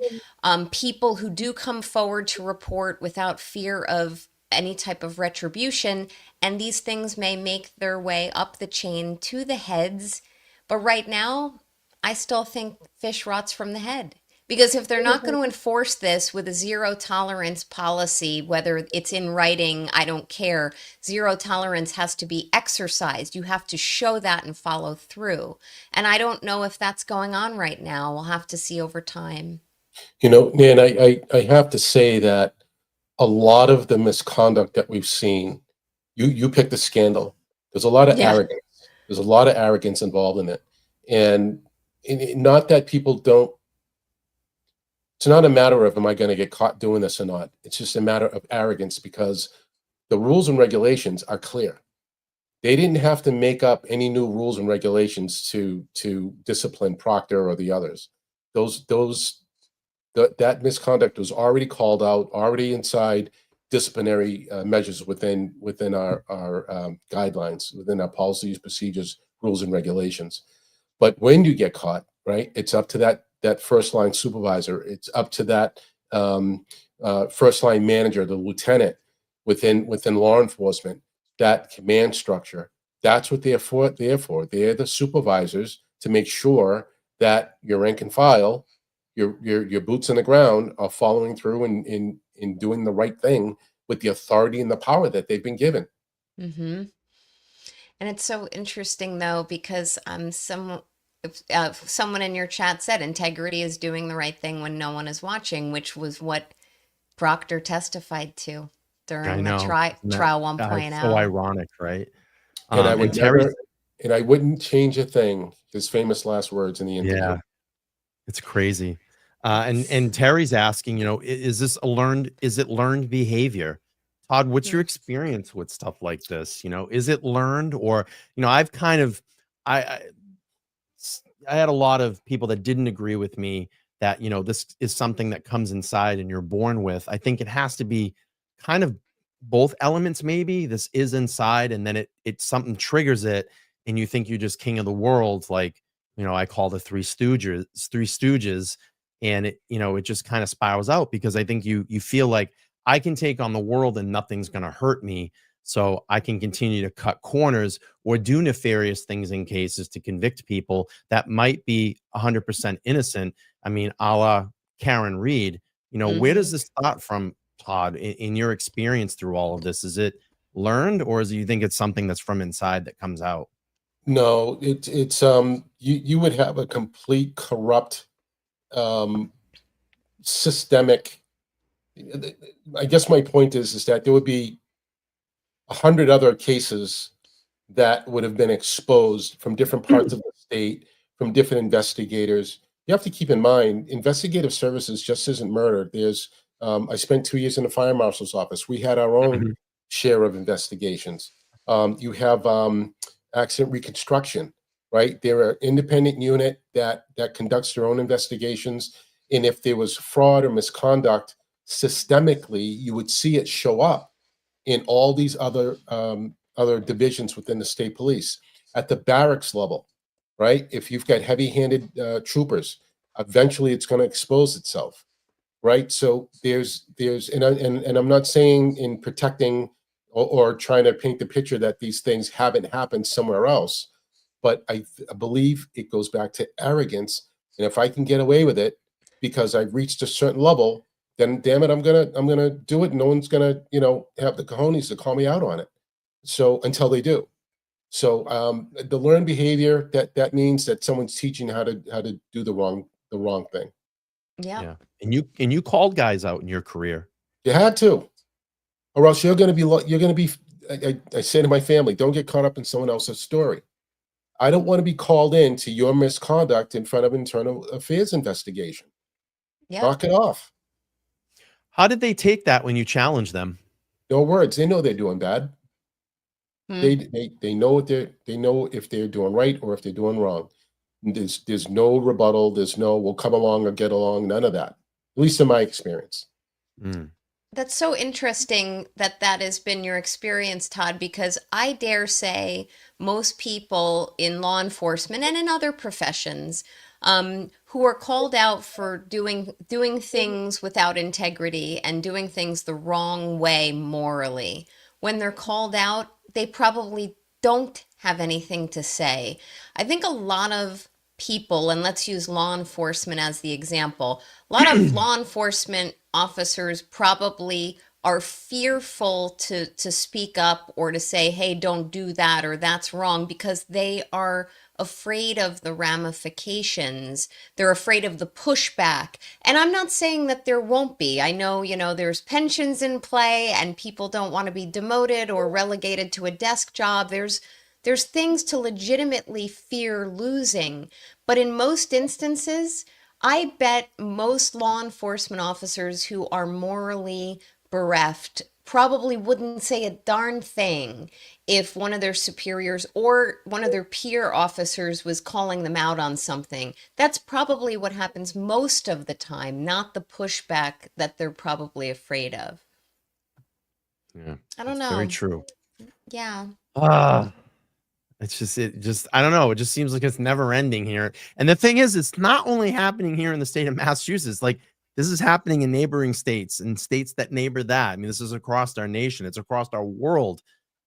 people who do come forward to report without fear of any type of retribution, and these things may make their way up the chain to the heads. But right now, I still think fish rots from the head. Because if they're not going to enforce this with a zero tolerance policy, whether it's in writing, I don't care, zero tolerance has to be exercised. You have to show that and follow through. And I don't know if that's going on right now. We'll have to see over time. You know, Nan, I have to say that a lot of the misconduct that we've seen, you picked the scandal. There's a lot of arrogance. There's a lot of arrogance involved in it. And not that people don't, it's not a matter of, am I going to get caught doing this or not? It's just a matter of arrogance, because the rules and regulations are clear. They didn't have to make up any new rules and regulations to discipline Procter or the others. That misconduct was already called out, already inside disciplinary measures within our guidelines, within our policies, procedures, rules, and regulations. But when you get caught, right, it's up to that first line supervisor. It's up to that first line manager, the lieutenant within law enforcement, that command structure. That's what they're for. They're the supervisors to make sure that your rank and file, your boots on the ground, are following through in doing the right thing with the authority and the power that they've been given. And it's so interesting though, because someone in your chat said integrity is doing the right thing when no one is watching, which was what Proctor testified to during the trial 1.0. So ironic, right? And I would I wouldn't change a thing. His famous last words in the interview. Yeah, it's crazy. And Terry's asking, you know, is it learned behavior? Todd, what's your experience with stuff like this? You know, is it learned, or, you know, I've kind of, I had a lot of people that didn't agree with me that, you know, this is something that comes inside and you're born with. I think it has to be kind of both elements. Maybe this is inside, and then it's something triggers it, and you think you're just king of the world. Like, you know, I call the Three Stooges, and it, you know, it just kind of spirals out, because I think you feel like I can take on the world and nothing's going to hurt me. So I can continue to cut corners or do nefarious things in cases to convict people that might be 100% innocent. I mean, a la Karen Reed, you know, where does this start from Todd, in your experience through all of this? Is it learned, or do you think it's something that's from inside that comes out? No, it's you would have a complete corrupt systemic. I guess my point is that there would be 100 other cases that would have been exposed from different parts of the state, from different investigators. You have to keep in mind, investigative services just isn't murder. There's I spent 2 years in the fire marshal's office. We had our own share of investigations. You have accident reconstruction, right? They're an independent unit that conducts their own investigations. And if there was fraud or misconduct systemically, you would see it show up in all these other divisions within the state police. At the barracks level, right? If you've got heavy-handed troopers, eventually it's going to expose itself, right? So there's and I'm not saying in protecting or trying to paint the picture that these things haven't happened somewhere else, but I believe it goes back to arrogance. And if I can get away with it because I've reached a certain level, then damn it, I'm gonna do it. No one's gonna, have the cojones to call me out on it. So until they do. So the learned behavior, that means that someone's teaching how to do the wrong thing. Yeah. And you called guys out in your career. You had to, or else you're gonna be. I say to my family, don't get caught up in someone else's story. I don't want to be called in to your misconduct in front of internal affairs investigation. Yeah. Knock it off. How did they take that when you challenged them? No words. They know they're doing bad. They know they know if they're doing right or if they're doing wrong. There's no rebuttal. There's no we'll come along or get along. None of that. At least in my experience. That's so interesting that has been your experience, Todd, because I dare say most people in law enforcement and in other professions who are called out for doing things without integrity and doing things the wrong way morally, when they're called out, they probably don't have anything to say. I think a lot of people, and let's use law enforcement as the example, a lot of law enforcement officers probably are fearful to speak up or to say, hey, don't do that or that's wrong, because they are afraid of the ramifications. They're afraid of the pushback. And I'm not saying that there won't be. I know, there's pensions in play and people don't want to be demoted or relegated to a desk job. There's things to legitimately fear losing. But in most instances, I bet most law enforcement officers who are morally bereft probably wouldn't say a darn thing if one of their superiors or one of their peer officers was calling them out on something. That's probably what happens most of the time, not the pushback that they're probably afraid of. Yeah, I don't know. Very true. Yeah. It's just I don't know. It just seems like it's never ending here. And the thing is, it's not only happening here in the state of Massachusetts. Like, this is happening in neighboring states and states that neighbor that. I mean, this is across our nation. It's across our world.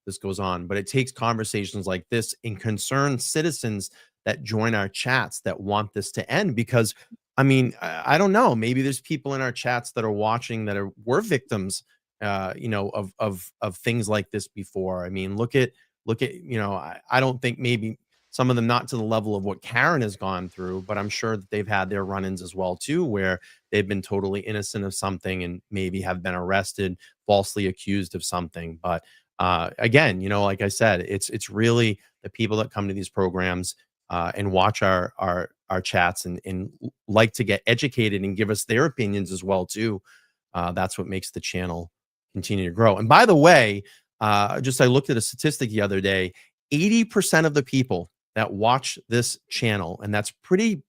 This goes on, but it takes conversations like this and concerned citizens that join our chats that want this to end. Because, I mean, I don't know. Maybe there's people in our chats that are watching that were victims, of things like this before. I mean, look at, I don't think maybe some of them not to the level of what Karen has gone through, but I'm sure that they've had their run-ins as well too, where they've been totally innocent of something and maybe have been arrested, falsely accused of something. But again, like I said, it's really the people that come to these programs and watch our chats and like to get educated and give us their opinions as well too. That's what makes the channel continue to grow. And by the way, I looked at a statistic the other day. 80% of the people that watch this channel, and that's pretty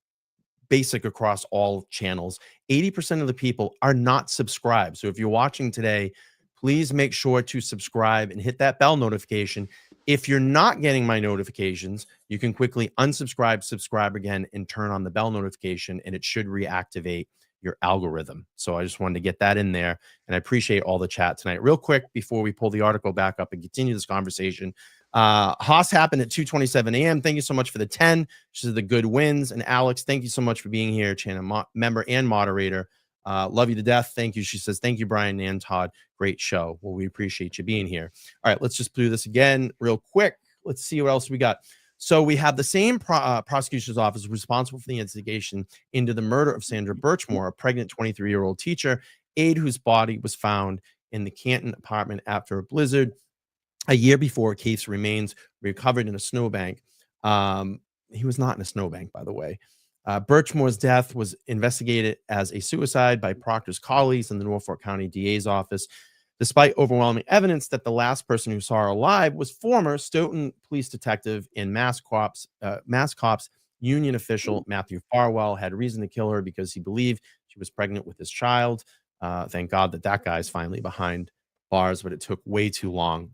basic across all channels, 80% of the people are not subscribed. So if you're watching today, please make sure to subscribe and hit that bell notification. If you're not getting my notifications, you can quickly unsubscribe, subscribe again, and turn on the bell notification, and it should reactivate your algorithm. So I just wanted to get that in there, and I appreciate all the chat tonight. Real quick, before we pull the article back up and continue this conversation, Haas happened at 2:27 a.m. Thank you so much for the 10. This is the good wins. And Alex, thank you so much for being here, channel member and moderator. Love you to death. Thank you. She says, thank you, Brian and Todd. Great show. Well, we appreciate you being here. All right, let's just do this again real quick. Let's see what else we got. So we have the same prosecutor's office responsible for the investigation into the murder of Sandra Birchmore, a pregnant 23-year-old teacher aide whose body was found in the Canton apartment after a blizzard. A year before, Keith's remains recovered in a snowbank. He was not in a snowbank, by the way. Birchmore's death was investigated as a suicide by Proctor's colleagues in the Norfolk County DA's office, despite overwhelming evidence that the last person who saw her alive was former Stoughton police detective and Mass Cops union official Matthew Farwell. Had reason to kill her because he believed she was pregnant with his child. Thank God that guy's finally behind bars, but it took way too long.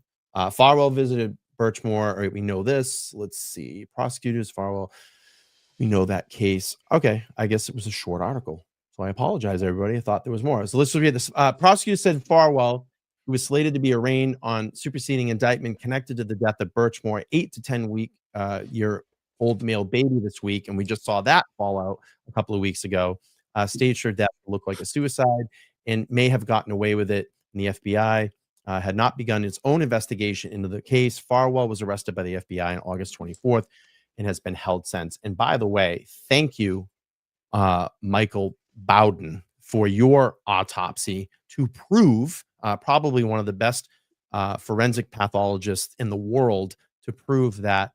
Farwell visited Birchmore. All right, we know this. Let's see. Prosecutors, Farwell. We know that case. Okay, I guess it was a short article. So I apologize, everybody. I thought there was more. So let's read this. Prosecutor said Farwell, who was slated to be arraigned on superseding indictment connected to the death of Birchmore, 8 to 10 year old male baby this week. And we just saw that fall out a couple of weeks ago. Staged her death to look like a suicide and may have gotten away with it. And the FBI had not begun its own investigation into the case. Farwell was arrested by the FBI on August 24th and has been held since. And by the way, thank you, Michael Bowden, for your autopsy to prove probably one of the best forensic pathologists in the world to prove that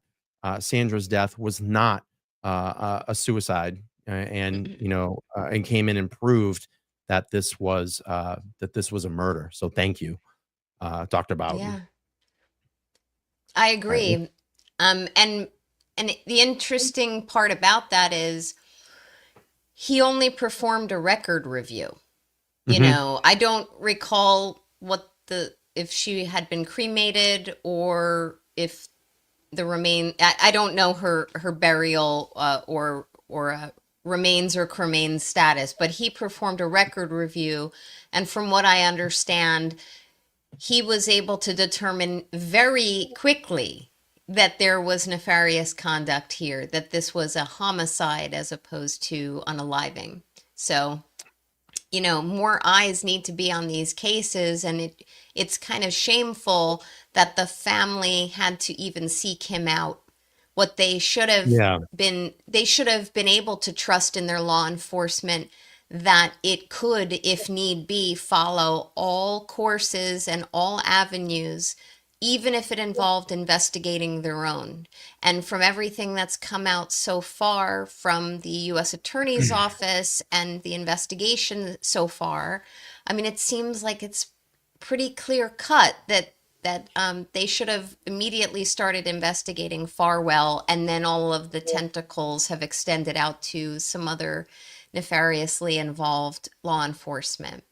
Sandra's death was not a suicide, and and came in and proved that this was a murder. So thank you, Dr. Bowden. Yeah, I agree. And the interesting part about that is he only performed a record review. I don't recall if she had been cremated or if the I don't know her burial or remains or cremains status, but he performed a record review. And from what I understand, he was able to determine very quickly that there was nefarious conduct here, that this was a homicide as opposed to unaliving. So, more eyes need to be on these cases, and it's kind of shameful that the family had to even seek him out. What they should have been able to trust in their law enforcement that it could, if need be, follow all courses and all avenues, even if it involved investigating their own. And from everything that's come out so far from the U.S. Attorney's Office and the investigation so far, I mean, it seems like it's pretty clear cut that they should have immediately started investigating Farwell, and then all of the tentacles have extended out to some other nefariously involved law enforcement.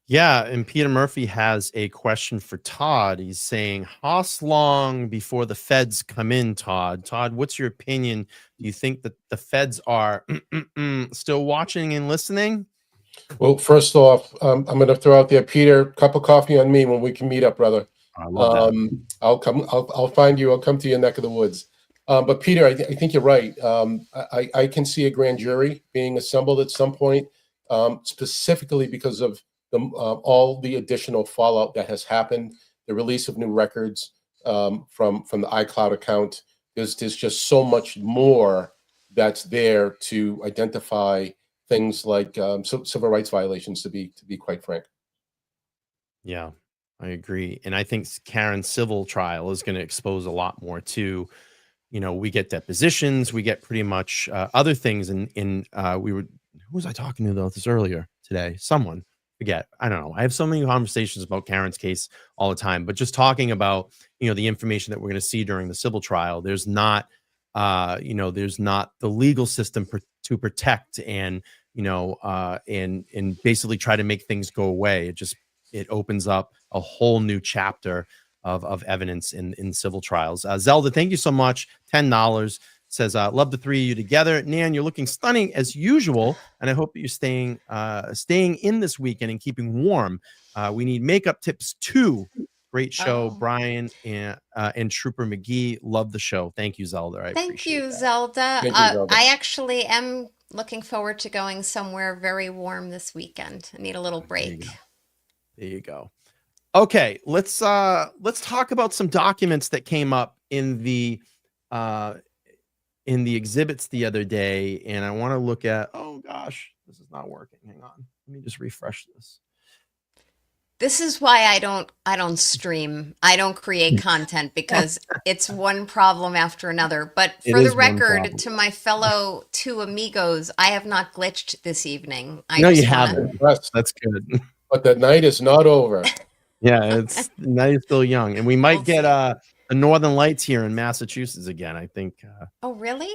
Yeah, and Peter Murphy has a question for Todd. He's saying, how long before the feds come in, Todd? Todd, what's your opinion? Do you think that the feds are still watching and listening? Well, first off, I'm going to throw out there, Peter, cup of coffee on me when we can meet up, brother. I love that. I'll find you. I'll come to your neck of the woods. But Peter, I think you're right. I can see a grand jury being assembled at some point, specifically because of all the additional fallout that has happened, the release of new records from the iCloud account. There's just so much more that's there to identify things like civil rights violations, to be quite frank. Yeah, I agree. And I think Karen's civil trial is going to expose a lot more too. We get depositions, we get pretty much other things. Who was I talking to about this earlier today? Someone, forget. I don't know. I have so many conversations about Karen's case all the time, but just talking about, the information that we're going to see during the civil trial, there's not the legal system to protect and basically try to make things go away. It opens up a whole new chapter of evidence in civil trials. Zelda, thank you so much. $10 says, love the three of you together. Nan, you're looking stunning as usual, and I hope that you're staying in this weekend and keeping warm. We need makeup tips too. Great show, Brian and Trooper McGhee. Love the show. Thank you, Zelda. Thank you, Zelda. Thank you, Zelda. I actually am looking forward to going somewhere very warm this weekend. I need a little break. There you go. Okay, let's talk about some documents that came up in the exhibits the other day, and I want to look at. Oh gosh, this is not working. Hang on, let me just refresh this. This is why I don't stream. I don't create content because it's one problem after another. But for the record, to my fellow two amigos, I have not glitched this evening. No, you haven't. That's good. But the night is not over. Yeah, the night is still young, and we might get the Northern Lights here in Massachusetts again. I think. Oh, really?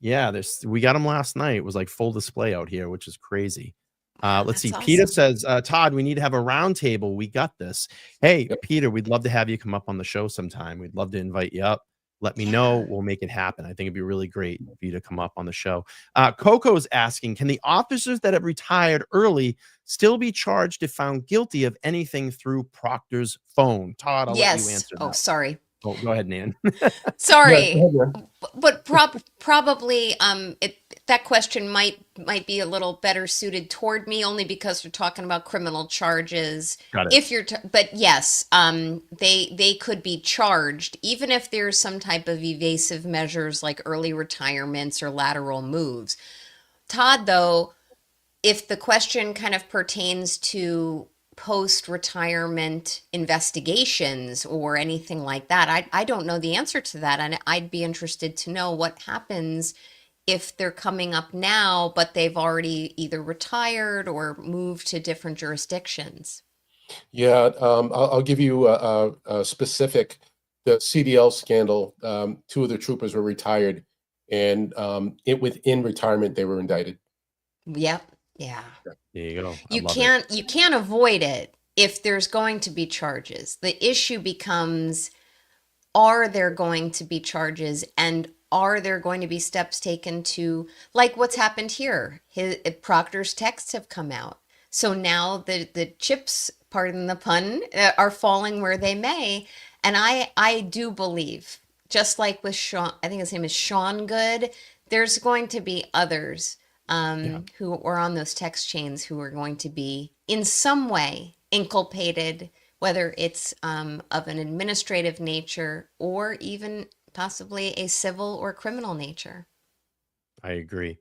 Yeah, we got them last night. It was like full display out here, which is crazy. Let's see. Awesome. Peter says, Todd, we need to have a round table. We got this. Hey, Peter, we'd love to have you come up on the show sometime. We'd love to invite you up. Let me know. We'll make it happen. I think it'd be really great for you to come up on the show. Coco's asking, can the officers that have retired early still be charged if found guilty of anything through Proctor's phone? Todd, I'll let you answer that. Oh, sorry. Oh, go ahead, Nan. Sorry, but probably that question might be a little better suited toward me, only because we're talking about criminal charges. Got it. If you're, but yes, they could be charged even if there's some type of evasive measures like early retirements or lateral moves. Todd, though, if the question kind of pertains to post-retirement investigations or anything like that, I don't know the answer to that, and I'd be interested to know what happens if they're coming up now, but they've already either retired or moved to different jurisdictions. Yeah, I'll give you a specific. The CDL scandal, two of the troopers were retired, and within retirement they were indicted. Yep. Yeah. There you go. You can't avoid it if there's going to be charges. The issue becomes, are there going to be charges, and are there going to be steps taken to, like what's happened here? Proctor's texts have come out. So now the chips, pardon the pun, are falling where they may. And I do believe, just like with Sean, I think his name is Sean Good, there's going to be others who are on those text chains who are going to be in some way inculpated, whether it's of an administrative nature or even possibly a civil or criminal nature. I agree.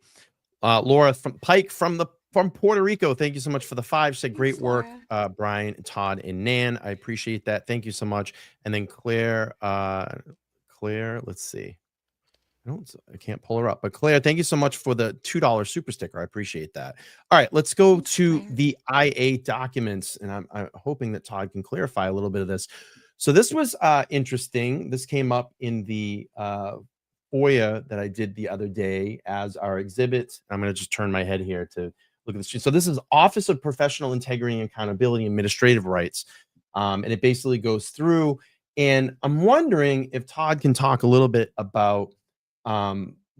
Laura from Pike from Puerto Rico, thank you so much for the 5. She said, great work, Brian, Todd, and Nan. I appreciate that. Thank you so much. And then Claire, let's see. I can't pull her up, but Claire, thank you so much for the $2 super sticker. I appreciate that. All right, let's go to the IA documents, and I'm hoping that Todd can clarify a little bit of this. So this was interesting. This came up in the FOIA that I did the other day as our exhibit. I'm going to just turn my head here to look at this. So this is Office of Professional Integrity and Accountability Administrative Rights, and it basically goes through. And I'm wondering if Todd can talk a little bit about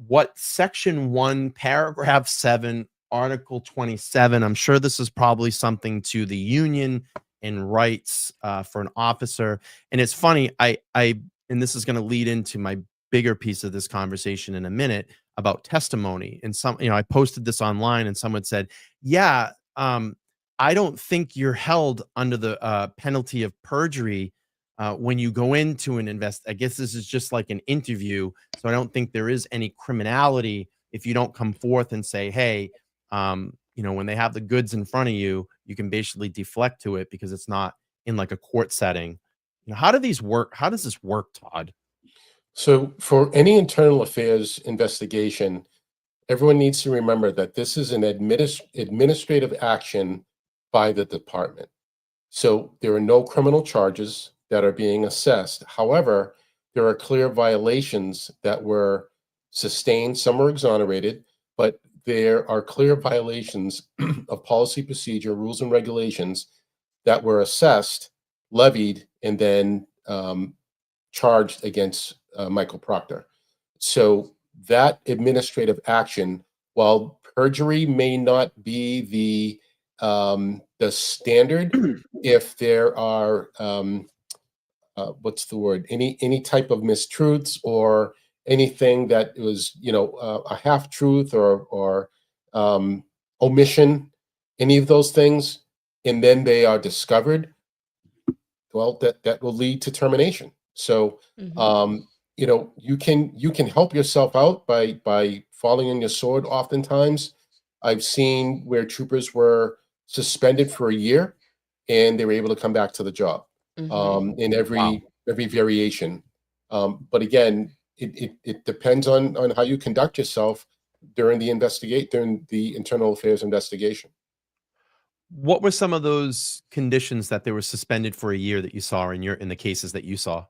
what Section 1, Paragraph 7, Article 27. I'm sure this is probably something to the union and rights for an officer. And it's funny, and this is going to lead into my bigger piece of this conversation in a minute about testimony. And I posted this online, and someone said, yeah, I don't think you're held under the penalty of perjury when you go into an I guess this is just like an interview. So I don't think there is any criminality if you don't come forth and say, hey, when they have the goods in front of you, you can basically deflect to it because it's not in like a court setting. How do these work? How does this work, Todd? So for any internal affairs investigation, everyone needs to remember that this is an administrative action by the department. So there are no criminal charges that are being assessed. However, there are clear violations that were sustained. Some were exonerated, but there are clear violations of policy, procedure, rules, and regulations that were assessed, levied, and then charged against Michael Proctor. So that administrative action, while perjury may not be the standard, if there are what's the word? Any type of mistruths or anything that was, a half truth or omission, any of those things, and then they are discovered, well, that will lead to termination. So, Mhm. you know, you can help yourself out by falling on your sword. Oftentimes, I've seen where troopers were suspended for a year, and they were able to come back to the job Mhm. in Wow. every variation. But again, it depends on how you conduct yourself during the internal affairs investigation. What were some of those conditions that they were suspended for a year that you saw in the cases that you saw?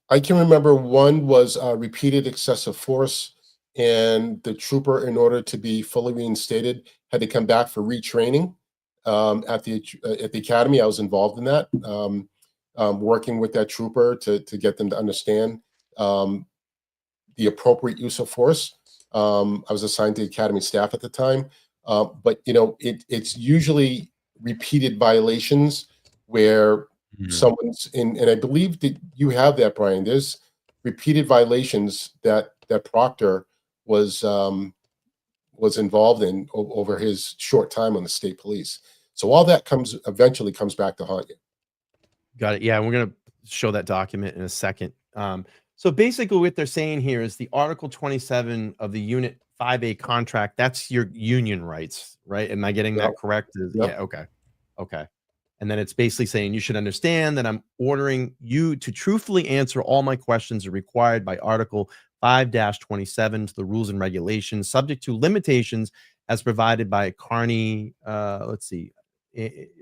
I can remember one was repeated excessive force, and the trooper, in order to be fully reinstated, had to come back for retraining at the academy. I was involved in that, working with that trooper to get them to understand um, the appropriate use of force. I was assigned to academy staff at the time, but you know, it's usually repeated violations where Mm. someone's in, and I believe that you have that, Brian. There's repeated violations that Proctor was was involved in over his short time on the state police. So all that comes eventually comes back to haunt you. Got it. Yeah, and we're gonna show that document in a second. So basically, what they're saying here is the Article 27 of the Unit 5A contract. That's your union rights, right? Am I getting Yep. that correct? Yeah. Yep. Okay. Okay. And then it's basically saying you should understand that I'm ordering you to truthfully answer all my questions are required by Article 5-27 to the rules and regulations, subject to limitations as provided by Carney. Let's see,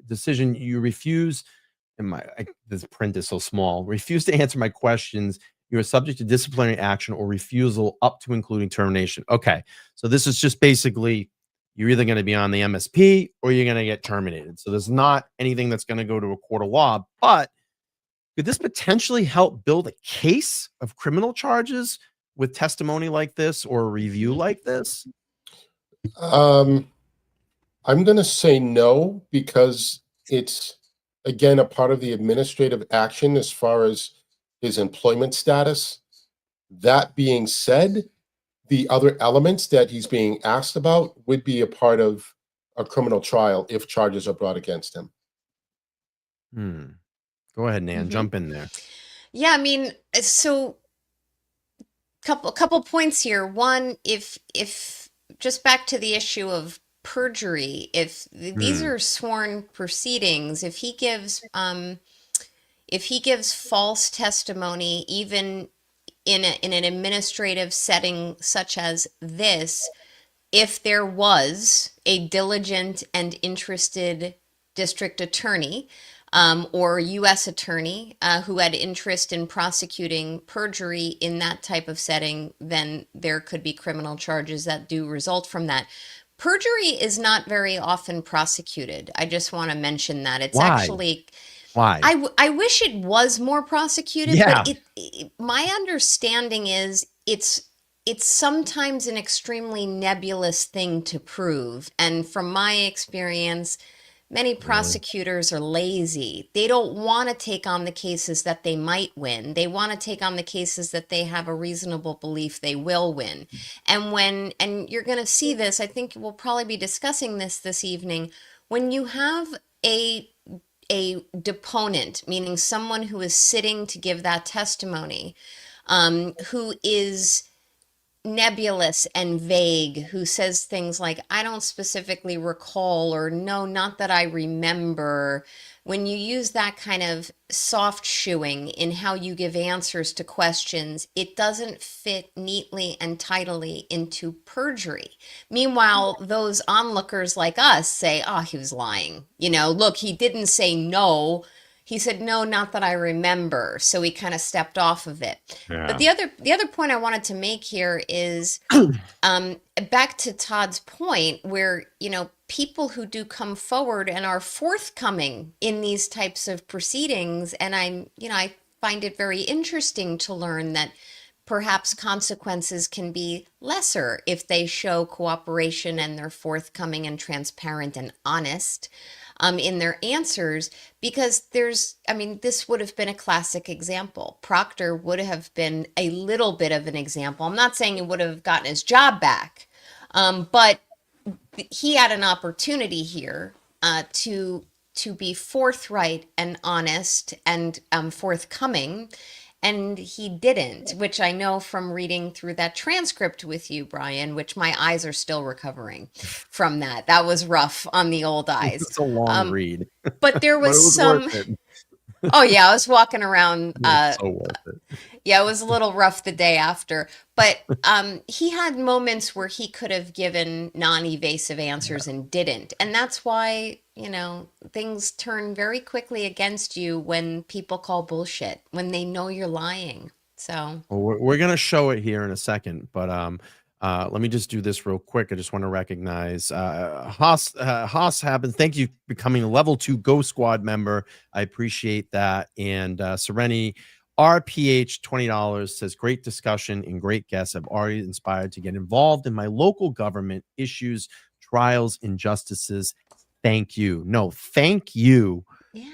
decision. You refuse, and this print is so small. Refuse to answer my questions. You are subject to disciplinary action or refusal up to including termination. Okay, so this is just basically you're either going to be on the MSP or you're going to get terminated. So there's not anything that's going to go to a court of law. But could this potentially help build a case of criminal charges with testimony like this or a review like this? Um, I'm going to say no, because it's, again, a part of the administrative action as far as his employment status. That being said, the other elements that he's being asked about would be a part of a criminal trial if charges are brought against him. Hmm. Go ahead, Nan. Mhm. Jump in there. Yeah, I mean, so couple points here. One, if just back to the issue of perjury, if these Hmm. are sworn proceedings, if he gives false testimony, even in an administrative setting such as this, if there was a diligent and interested district attorney or U.S. attorney who had interest in prosecuting perjury in that type of setting, then there could be criminal charges that do result from that. Perjury is not very often prosecuted. I just want to mention that. It's Why? actually, Why? I wish it was more prosecuted, but Yeah. my understanding is it's sometimes an extremely nebulous thing to prove. And from my experience, many Really? prosecutors are lazy. They don't want to take on the cases that they might win. They want to take on the cases that they have a reasonable belief they will win. And you're going to see this, I think we'll probably be discussing this evening, when you have a deponent, meaning someone who is sitting to give that testimony, who is nebulous and vague, who says things like, I don't specifically recall, or no, not that I remember. When you use that kind of soft shoeing in how you give answers to questions, it doesn't fit neatly and tidily into perjury. Meanwhile, those onlookers like us say, oh, he was lying. You know, look, he didn't say no. He said, no, not that I remember. So he kind of stepped off of it. But Yeah. the other point I wanted to make here is back to Todd's point, where people who do come forward and are forthcoming in these types of proceedings, and I find it very interesting to learn that perhaps consequences can be lesser if they show cooperation and they're forthcoming and transparent and honest in their answers, because this would have been a classic example. Proctor would have been a little bit of an example. I'm not saying he would have gotten his job back, but he had an opportunity here to be forthright and honest and forthcoming, and he didn't, which I know from reading through that transcript with you, Brian, which my eyes are still recovering from that. That was rough on the old eyes. It's a long read, But there but it was was some. worth it. Oh yeah, I was walking around. It was so worth it. Yeah, it was a little rough the day after, but he had moments where he could have given non-evasive answers and didn't. And that's why, you know, things turn very quickly against you when people call bullshit, when they know you're lying. So, well, we're going to show it here in a second, but let me just do this real quick. I just want to recognize Haas happens. Thank you for becoming a level 2 Go Squad member. I appreciate that. And Sereni RPH $20 says, great discussion and great guests. I've already inspired to get involved in my local government issues, trials, injustices. Thank you. No, thank you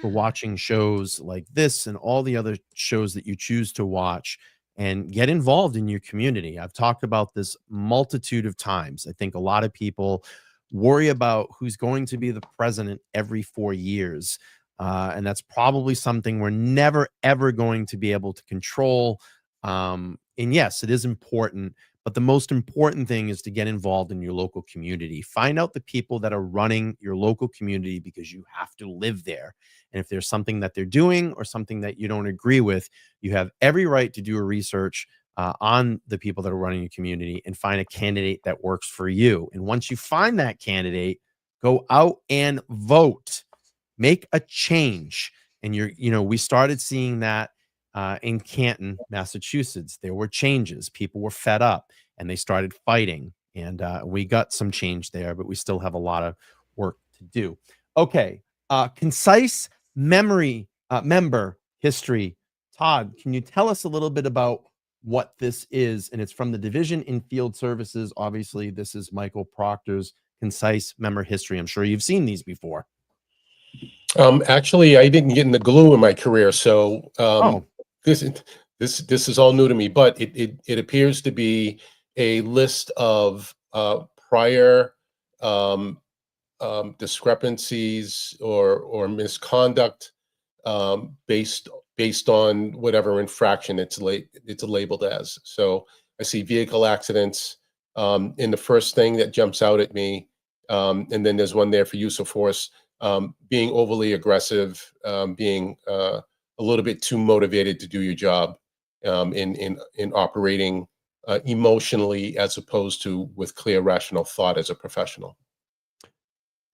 for watching shows like this and all the other shows that you choose to watch, and get involved in your community. I've talked about this multitude of times. I think a lot of people worry about who's going to be the president every 4 years. And that's probably something we're never, ever going to be able to control. And yes, it is important, but the most important thing is to get involved in your local community. Find out the people that are running your local community, because you have to live there. And if there's something that they're doing or something that you don't agree with, you have every right to do a research on the people that are running your community and find a candidate that works for you. And once you find that candidate, go out and vote. Make a change. And we started seeing that in Canton, Massachusetts. There were changes. People were fed up and they started fighting. And we got some change there, but we still have a lot of work to do. Okay. Concise member history. Todd, can you tell us a little bit about what this is? And it's from the Division in Field Services. Obviously, this is Michael Proctor's Concise Member History. I'm sure you've seen these before. Actually, I didn't get in the glue in my career, so this is all new to me. But it appears to be a list of prior discrepancies or misconduct based on whatever infraction it's labeled as. So I see vehicle accidents in the first thing that jumps out at me, and then there's one there for use of force. Being overly aggressive, being a little bit too motivated to do your job, in operating emotionally as opposed to with clear rational thought as a professional.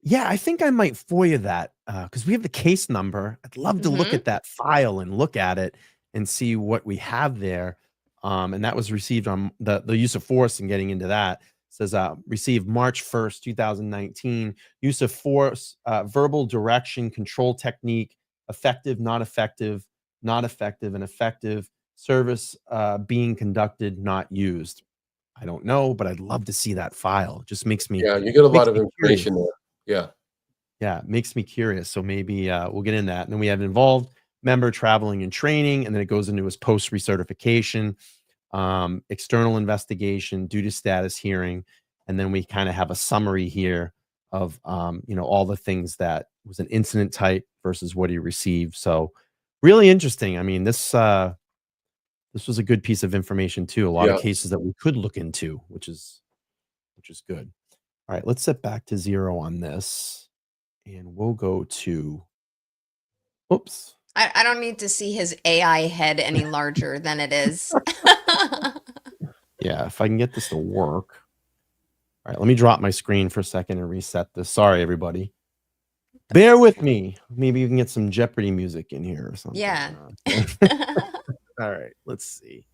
Yeah, I think I might FOIA that because we have the case number. I'd love to look at that file and look at it and see what we have there. And that was received on the use of force, and getting into that. Says received March 1st, 2019. Use of force, verbal direction, control technique, effective, not effective, not effective, and effective. Service being conducted, not used. I don't know, but I'd love to see that file. It just makes me. Yeah, you get a lot of information there. Yeah. Yeah, it makes me curious. So maybe we'll get in that. And then we have involved member traveling and training, and then it goes into his post recertification. External investigation, due to status hearing, and then we kind of have a summary here of all the things that was an incident type versus what he received. So really interesting. I mean, this was a good piece of information too. A lot of cases that we could look into, which is good. All right, let's set back to 0 on this, and we'll go to. Oops. I don't need to see his AI head any larger than it is. Yeah, if I can get this to work. All right, let me drop my screen for a second and reset this. Sorry, everybody. Bear with me. Maybe you can get some Jeopardy music in here or something. Yeah. All right, let's see.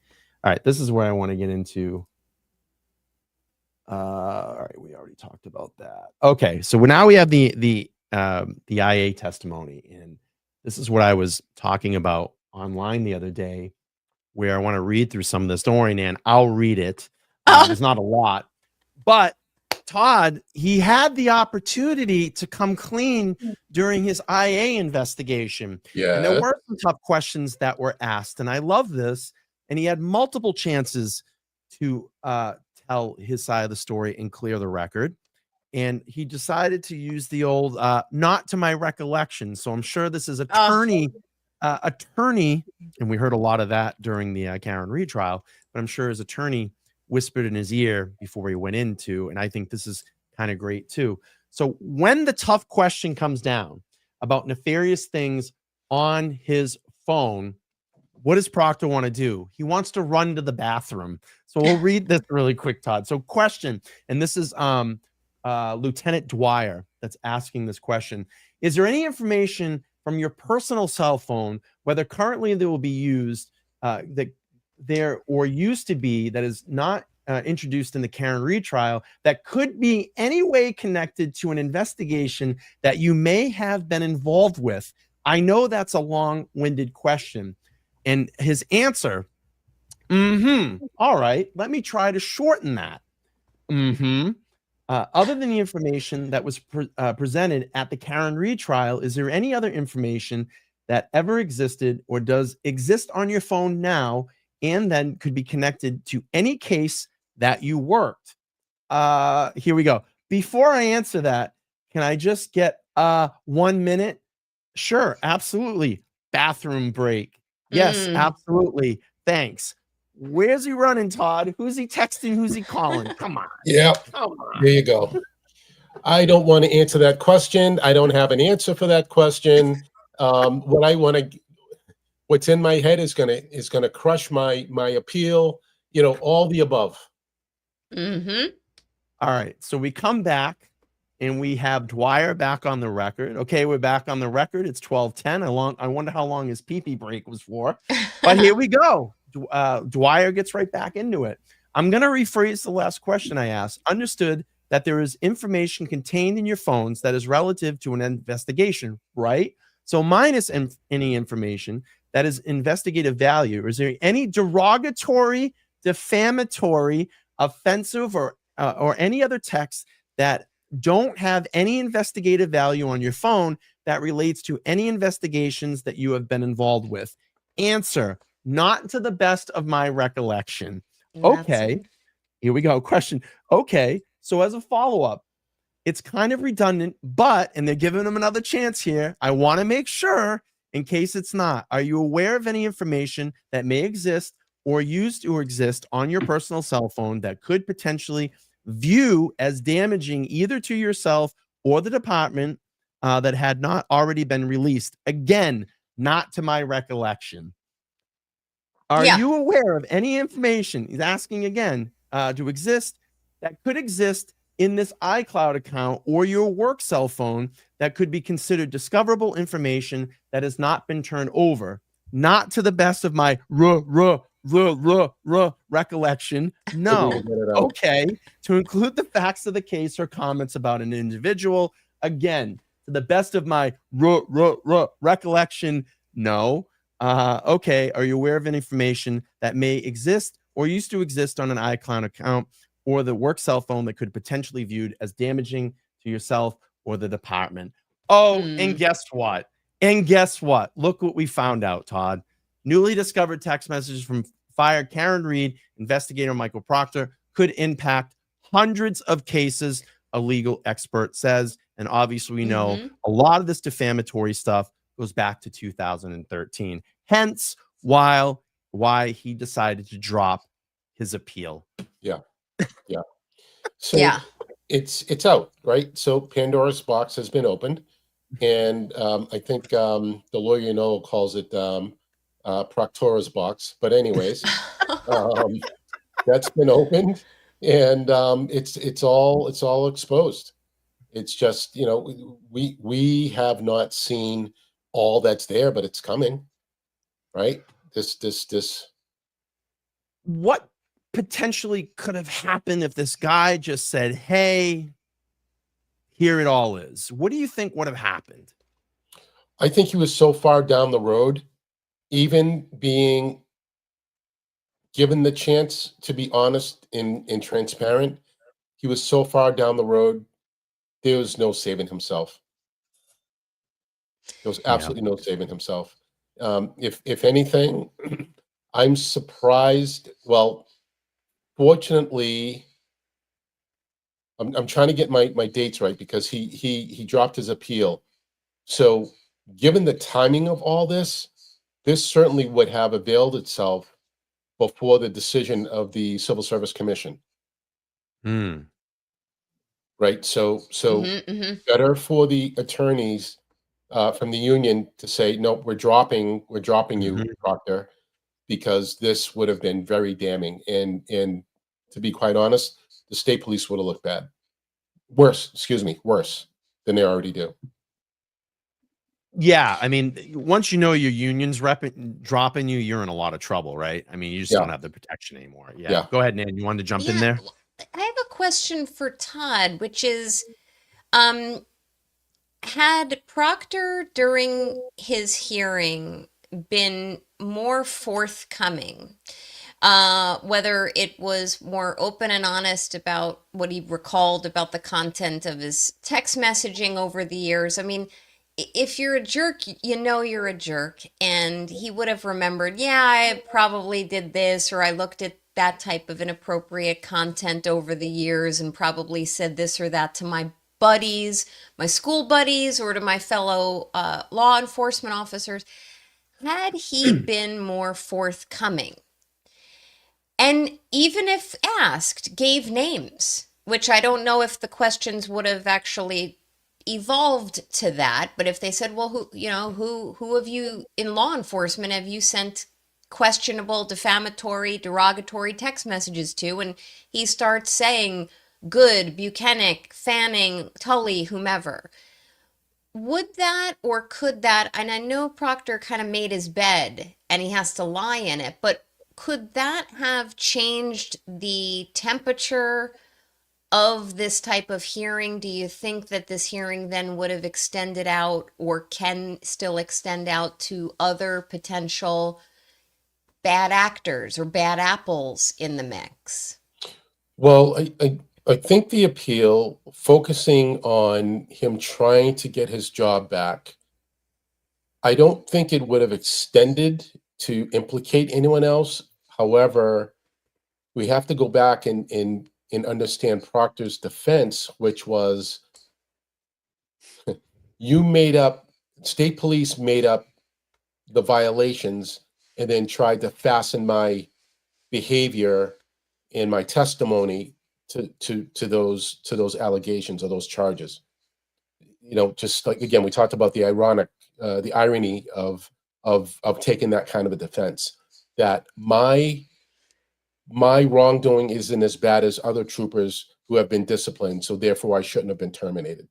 All right, this is where I want to get into. All right, we already talked about that. Okay, so now we have the IA testimony, and this is what I was talking about online the other day, where I want to read through some of this. Don't worry, Nan, I'll read it. There's not a lot, but Todd, he had the opportunity to come clean during his IA investigation. Yeah. And there were some tough questions that were asked, and I love this. And he had multiple chances to tell his side of the story and clear the record. and he decided to use the old not to my recollection. So I'm sure this is attorney, and we heard a lot of that during the Karen Reed trial, but I'm sure his attorney whispered in his ear before he went into, and I think this is kind of great too. So when the tough question comes down about nefarious things on his phone, what does Proctor want to do? He wants to run to the bathroom. So we'll read this really quick, Todd. So question, and this is Lieutenant Dwyer that's asking this question. Is there any information from your personal cell phone, whether currently they will be used, that there or used to be, that is not introduced in the Karen Reed trial, that could be any way connected to an investigation that you may have been involved with? I know that's a long-winded question. And his answer, all right, let me try to shorten that. Other than the information that was presented at the Karen Reed trial, is there any other information that ever existed or does exist on your phone now and then could be connected to any case that you worked? Here we go. Before I answer that, can I just get 1 minute? Sure, absolutely. Bathroom break. Yes, absolutely. Thanks. Where's he running, Todd? Who's he texting? Who's he calling? Come on. Yeah. Come on. There you go. I don't want to answer that question. I don't have an answer for that question. What I want to, what's in my head is gonna crush my appeal. You know, all the above. All right. So we come back and we have Dwyer back on the record. Okay, we're back on the record. It's 12:10. I wonder how long his pee-pee break was for. But here we go. Dwyer gets right back into it. I'm going to rephrase the last question I asked. Understood that there is information contained in your phones that is relative to an investigation, right? So minus any information that is investigative value. Is there any derogatory, defamatory, offensive, or any other text that don't have any investigative value on your phone that relates to any investigations that you have been involved with? Answer: not to the best of my recollection. Okay, here we go. Question. Okay, so as a follow-up, it's kind of redundant, but, and they're giving him another chance here, I want to make sure, in case it's not, are you aware of any information that may exist or used to exist on your personal cell phone that could potentially view as damaging either to yourself or the department that had not already been released? Again, not to my recollection. Are you aware of any information, he's asking again, to exist, that could exist in this iCloud account or your work cell phone that could be considered discoverable information that has not been turned over? Not to the best of my recollection. No. Okay. To include the facts of the case or comments about an individual. Again, to the best of my recollection. No. Okay. Are you aware of any information that may exist or used to exist on an iCloud account or the work cell phone that could potentially be viewed as damaging to yourself or the department? Oh, and guess what? Look what we found out, Todd. Newly discovered text messages from fired Karen Reed, investigator Michael Proctor, could impact hundreds of cases, a legal expert says. And obviously, we know a lot of this defamatory stuff goes back to 2013. Hence, why he decided to drop his appeal. Yeah. So it's out, right? So Pandora's box has been opened. And I think the lawyer calls it Proctor's box. But anyways, that's been opened, and it's all exposed. It's just, we have not seen all that's there, but it's coming, right? This. What potentially could have happened if this guy just said, hey, here it all is? What do you think would have happened? I think he was so far down the road, even being given the chance to be honest and transparent, he was so far down the road, there was no saving himself. There was absolutely no saving himself. If anything, I'm surprised. Well, fortunately, I'm trying to get my dates right because he dropped his appeal. So given the timing of all this, this certainly would have availed itself before the decision of the Civil Service Commission, Hmm. right? So Mm-hmm. better for the attorneys from the union to say, no, we're dropping you, Mhm. Proctor, because this would have been very damning. And to be quite honest, the state police would have looked bad. Worse, excuse me, worse than they already do. Yeah, I mean, once you know your union's dropping you, you're in a lot of trouble, right? I mean, you just Yeah, don't have the protection anymore. Yeah. yeah. Go ahead, Nan. You wanted to jump in Yeah, there? I have a question for Todd, which is, um, had Proctor during his hearing been more forthcoming, whether it was more open and honest about what he recalled about the content of his text messaging over the years? I mean, if you're a jerk, you know you're a jerk, and he would have remembered, yeah, I probably did this, or I looked at that type of inappropriate content over the years and probably said this or that to my buddies, my school buddies, or to my fellow law enforcement officers. Had he been more forthcoming, and even if asked, gave names, which I don't know if the questions would have actually evolved to that, but if they said, well, who have you in law enforcement have you sent questionable, defamatory, derogatory text messages to? And he starts saying Good, Buchanan, Fanning, Tully, whomever. Would that or could that, and I know Proctor kind of made his bed and he has to lie in it, but could that have changed the temperature of this type of hearing? Do you think that this hearing then would have extended out or can still extend out to other potential bad actors or bad apples in the mix? Well, I think the appeal focusing on him trying to get his job back, I don't think it would have extended to implicate anyone else. However, we have to go back and understand Proctor's defense, which was you made up, state police made up the violations and then tried to fasten my behavior and my testimony to those allegations or those charges. You know, just like again, we talked about the irony of taking that kind of a defense. That my wrongdoing isn't as bad as other troopers who have been disciplined, so therefore I shouldn't have been terminated.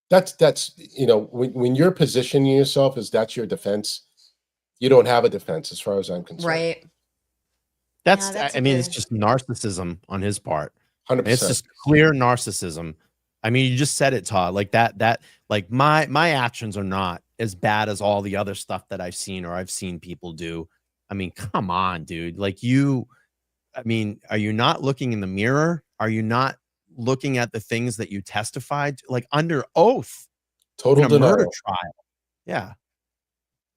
That's when you're positioning yourself as that's your defense, you don't have a defense as far as I'm concerned. Right. Yeah, That's, that's a I mean, it's good. just narcissism on his part. It's 100%. just clear narcissism. I mean, you just said it, Todd. Like like my actions are not as bad as all the other stuff that I've seen or I've seen people do. I mean, come on, dude. I mean, are you not looking in the mirror? Are you not looking at the things that you testified like under oath in Total a murder denial. trial? Yeah.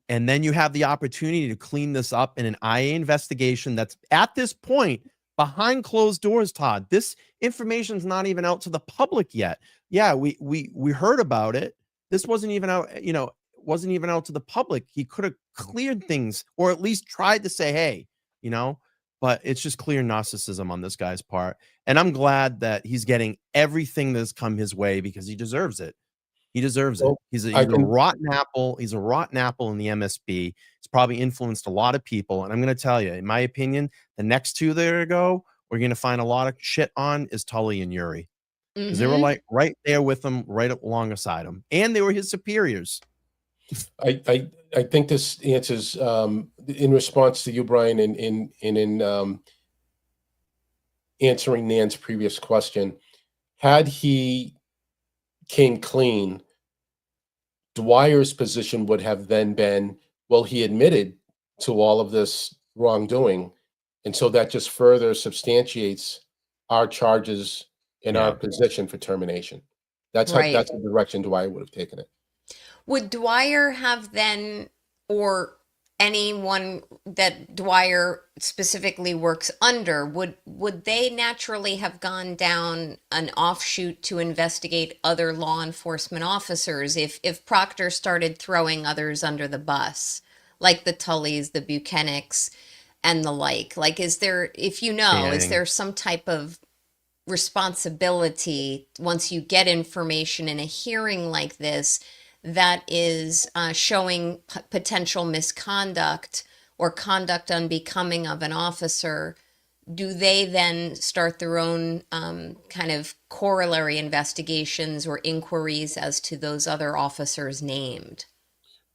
And then you have the opportunity to clean this up in an IA investigation that's at this point behind closed doors, Todd. This information's not even out to the public yet. Yeah, we heard about it. This wasn't even out, wasn't even out to the public. He could have cleared things or at least tried to say, hey, but it's just clear narcissism on this guy's part. And I'm glad that he's getting everything that's come his way because he deserves it. He deserves it. Well, He's I a can rotten apple. He's a rotten apple in the MSP. It's probably influenced a lot of people. And I'm going to tell you, in my opinion, the next two there to go, we're going to find a lot of shit on is Tully and Yuri because they were Mm-hmm. like right there with him, right alongside him, and they were his superiors. I think this answers in response to you, Brian, in answering Nan's previous question. Had he came clean, Dwyer's position would have then been, well, he admitted to all of this wrongdoing, and so that just further substantiates our charges and our Yeah. position for termination. Right. That's the direction Dwyer would have taken it. Would Dwyer have then, or anyone that Dwyer specifically works under, would they naturally have gone down an offshoot to investigate other law enforcement officers if Proctor started throwing others under the bus, like the Tullys, the Buchanans, and the like? Like, is there, if you know, is there some type of responsibility once you get information in a hearing like this that is showing potential misconduct or conduct unbecoming of an officer? Do they then start their own kind of corollary investigations or inquiries as to those other officers named?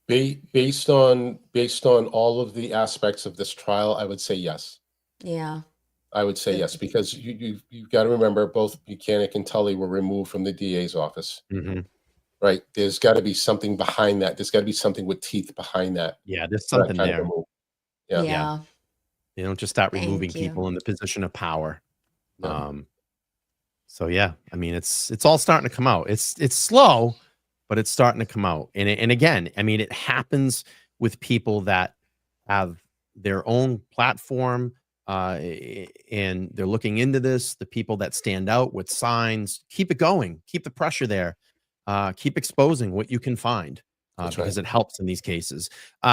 Based on all of the aspects of this trial, I would say yes. Yeah. I would say yes, because you've got to remember both Buchanan and Tully were removed from the DA's office. Right? There's got to be something behind that. There's got to be something with teeth behind that. Yeah, there's something there. Yeah. You don't just start removing people in the position of power. Yeah. So yeah, I mean, it's all starting to come out. It's slow, but it's starting to come out. And again, I mean, it happens with people that have their own platform, and they're looking into this. The people that stand out with signs, keep it going, keep the pressure there, keep exposing what you can find, because it helps in these cases.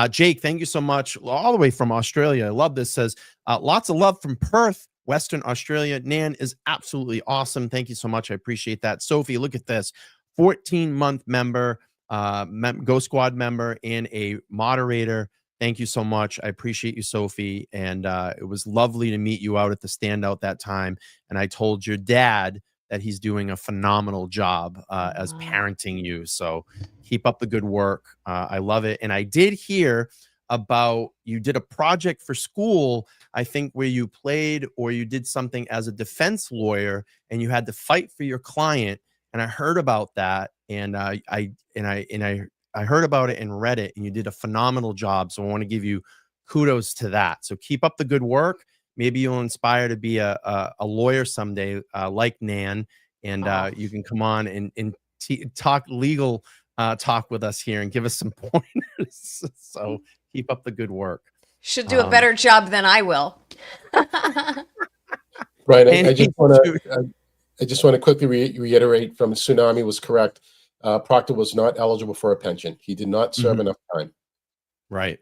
Jake, thank you so much, all the way from Australia. I love this. Says lots of love from Perth, Western Australia. Nan is absolutely awesome. Thank you so much. I appreciate that. Sophie, look at this. 14-month member, Go Squad member, and a moderator. Thank you so much. I appreciate you, Sophie. And it was lovely to meet you out at the standout that time. And I told your dad that he's doing a phenomenal job as parenting you. So keep up the good work. I love it. And I did hear about, you did a project for school, I think, where you played or you did something as a defense lawyer and you had to fight for your client. And I heard about that, and I heard about it and read it, and you did a phenomenal job. So I want to give you kudos to that. So keep up the good work. Maybe you'll inspire to be a lawyer someday, like Nan, and you can come on and talk legal talk with us here and give us some pointers. So keep up the good work. Should do a better job than I will. Right. I just want to quickly reiterate from Tsunami was correct. Proctor was not eligible for a pension. He did not serve enough time. Right.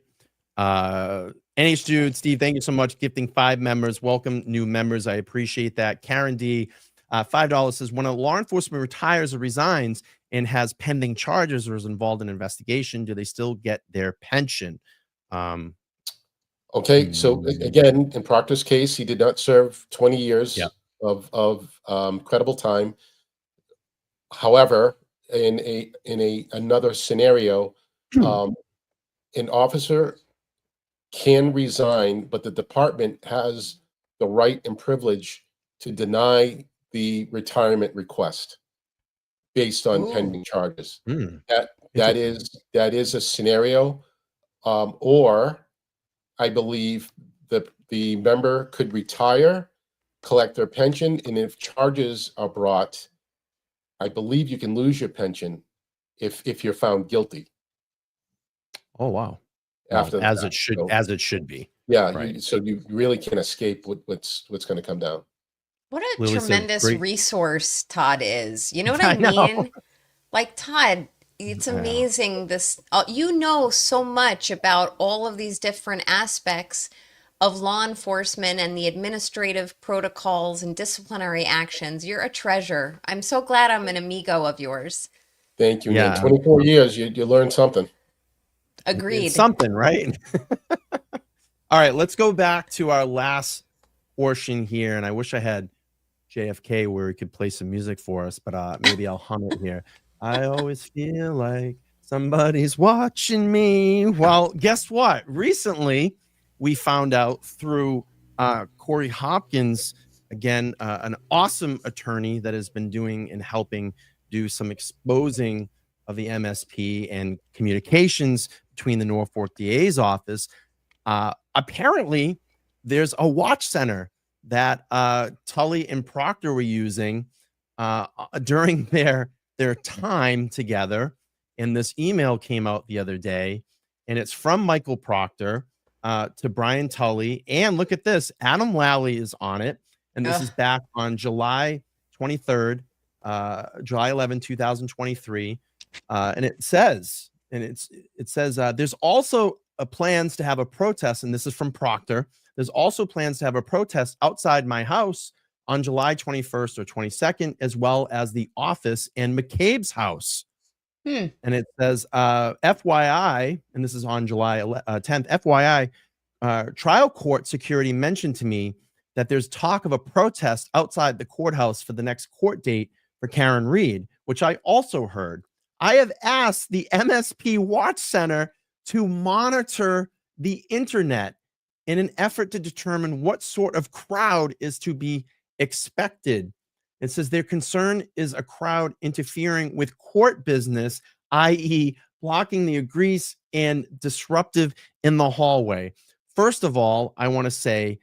NH Jude, Steve, thank you so much. Gifting 5 members. Welcome new members. I appreciate that. Karen D, $5 says, when a law enforcement retires or resigns and has pending charges or is involved in investigation, do they still get their pension? Okay. So again, in Proctor's case, he did not serve 20 years of credible time. However, in another scenario, an officer can resign, but the department has the right and privilege to deny the retirement request based on pending charges. That is a scenario, or I believe the member could retire, collect their pension, and if charges are brought, I believe you can lose your pension if you're found guilty. Oh wow! After as it should be. Yeah. Right. So you really can't escape what's going to come down. What a tremendous resource Todd is. You know what I mean? Know. Like, Todd, it's amazing. This, you know, so much about all of these different aspects of law enforcement and the administrative protocols and disciplinary actions. You're a treasure. I'm so glad I'm an amigo of yours. Thank you. Yeah. 24 years, you learn something. Agreed. It's something, right? All right, let's go back to our last portion here. And I wish I had JFK where he could play some music for us, but maybe I'll hum it here. I always feel like somebody's watching me. Well, guess what? Recently, we found out through Corey Hopkins, again, an awesome attorney that has been doing and helping do some exposing of the MSP and communications between the Norfolk DA's office. Apparently, there's a watch center that Tully and Proctor were using during their time together. And this email came out the other day. and it's from Michael Proctor to Brian Tully. And look at this, Adam Lally is on it. And this is back on July 23rd, July 11, 2023. And it says, there's also plans to have a protest, and this is from Proctor. There's also plans to have a protest outside my house on July 21st or 22nd, as well as the office and McCabe's house. And it says, FYI, and this is on July 10th, FYI, trial court security mentioned to me that there's talk of a protest outside the courthouse for the next court date for Karen Reed, which I also heard. I have asked the MSP Watch Center to monitor the internet in an effort to determine what sort of crowd is to be expected. It says their concern is a crowd interfering with court business, i.e. blocking the egress and disruptive in the hallway. First of all, I want to say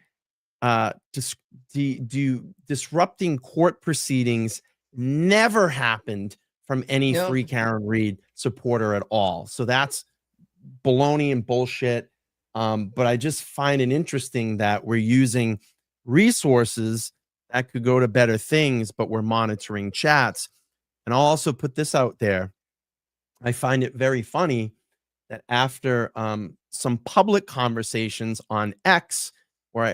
disrupting court proceedings never happened from any Free Karen Reed supporter at all. So that's baloney and bullshit. But I just find it interesting that we're using resources that could go to better things, but we're monitoring chats. And I'll also put this out there. I find it very funny that after some public conversations on X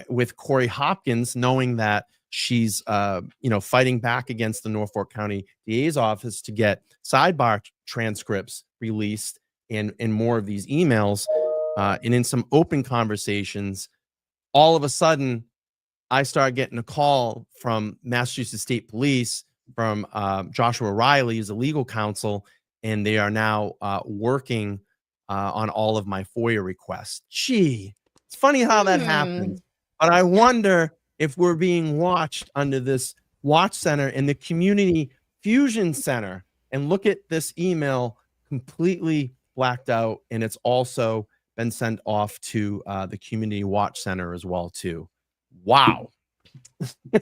with Corey Hopkins, knowing that she's fighting back against the Norfolk County DA's office to get sidebar transcripts released and more of these emails, and in some open conversations, all of a sudden I started getting a call from Massachusetts State Police, from Joshua Riley, who's a legal counsel, and they are now working on all of my FOIA requests. Gee, it's funny how that happens. But I wonder if we're being watched under this watch center in the Community Fusion Center. And look at this email, completely blacked out, and it's also been sent off to the Community Watch Center as well too. Wow.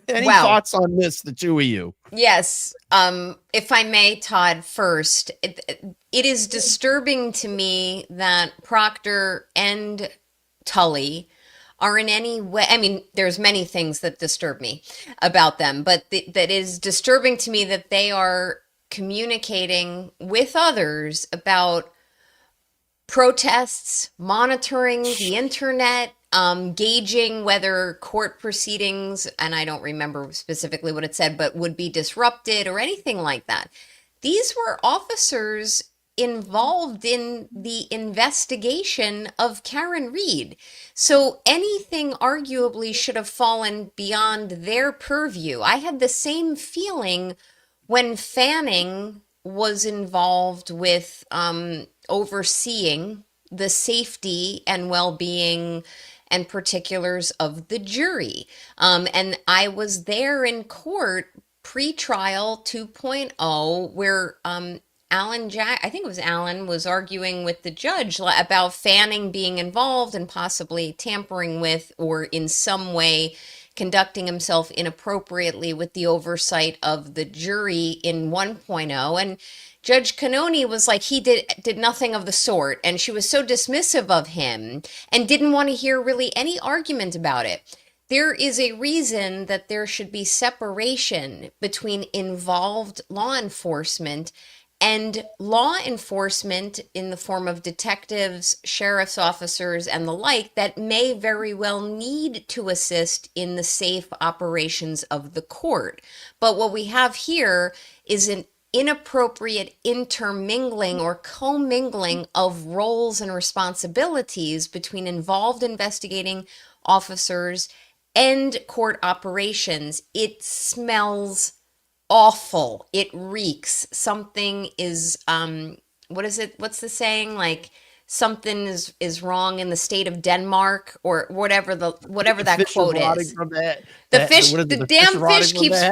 Any thoughts on this, the two of you? Yes. If I may, Todd, first, it is disturbing to me that Proctor and Tully are in any way, I mean, there's many things that disturb me about them, but that is disturbing to me that they are communicating with others about protests, monitoring the internet, gauging whether court proceedings, and I don't remember specifically what it said, but would be disrupted or anything like that. These were officers involved in the investigation of Karen Reed. So anything arguably should have fallen beyond their purview. I had the same feeling when Fanning was involved with overseeing the safety and well-being and particulars of the jury. And I was there in court pre-trial 2.0 where I think it was Alan, was arguing with the judge about Fanning being involved and possibly tampering with or in some way conducting himself inappropriately with the oversight of the jury in 1.0. And Judge Canoni was like, he did nothing of the sort. And she was so dismissive of him and didn't want to hear really any argument about it. There is a reason that there should be separation between involved law enforcement and law enforcement in the form of detectives, sheriff's officers, and the like that may very well need to assist in the safe operations of the court. But what we have here is an inappropriate intermingling or commingling of roles and responsibilities between involved investigating officers and court operations. It smells awful. It reeks. Something is what is it? What's the saying? Like something is wrong in the state of Denmark or whatever that quote is. The damn fish keeps.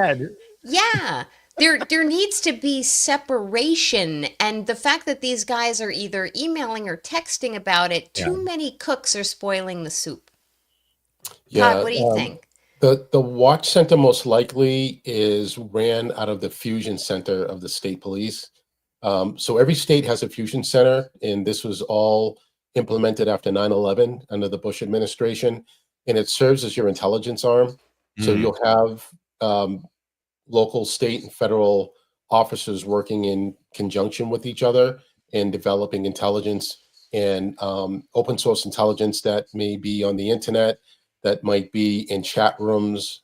Yeah. There needs to be separation, and the fact that these guys are either emailing or texting about it, too many cooks are spoiling the soup. Yeah, Todd, what do you think? The watch center most likely is ran out of the fusion center of the state police. So every state has a fusion center, and this was all implemented after 9/11 under the Bush administration, and it serves as your intelligence arm. So you'll have local, state, and federal officers working in conjunction with each other and developing intelligence and open source intelligence that may be on the internet, that might be in chat rooms,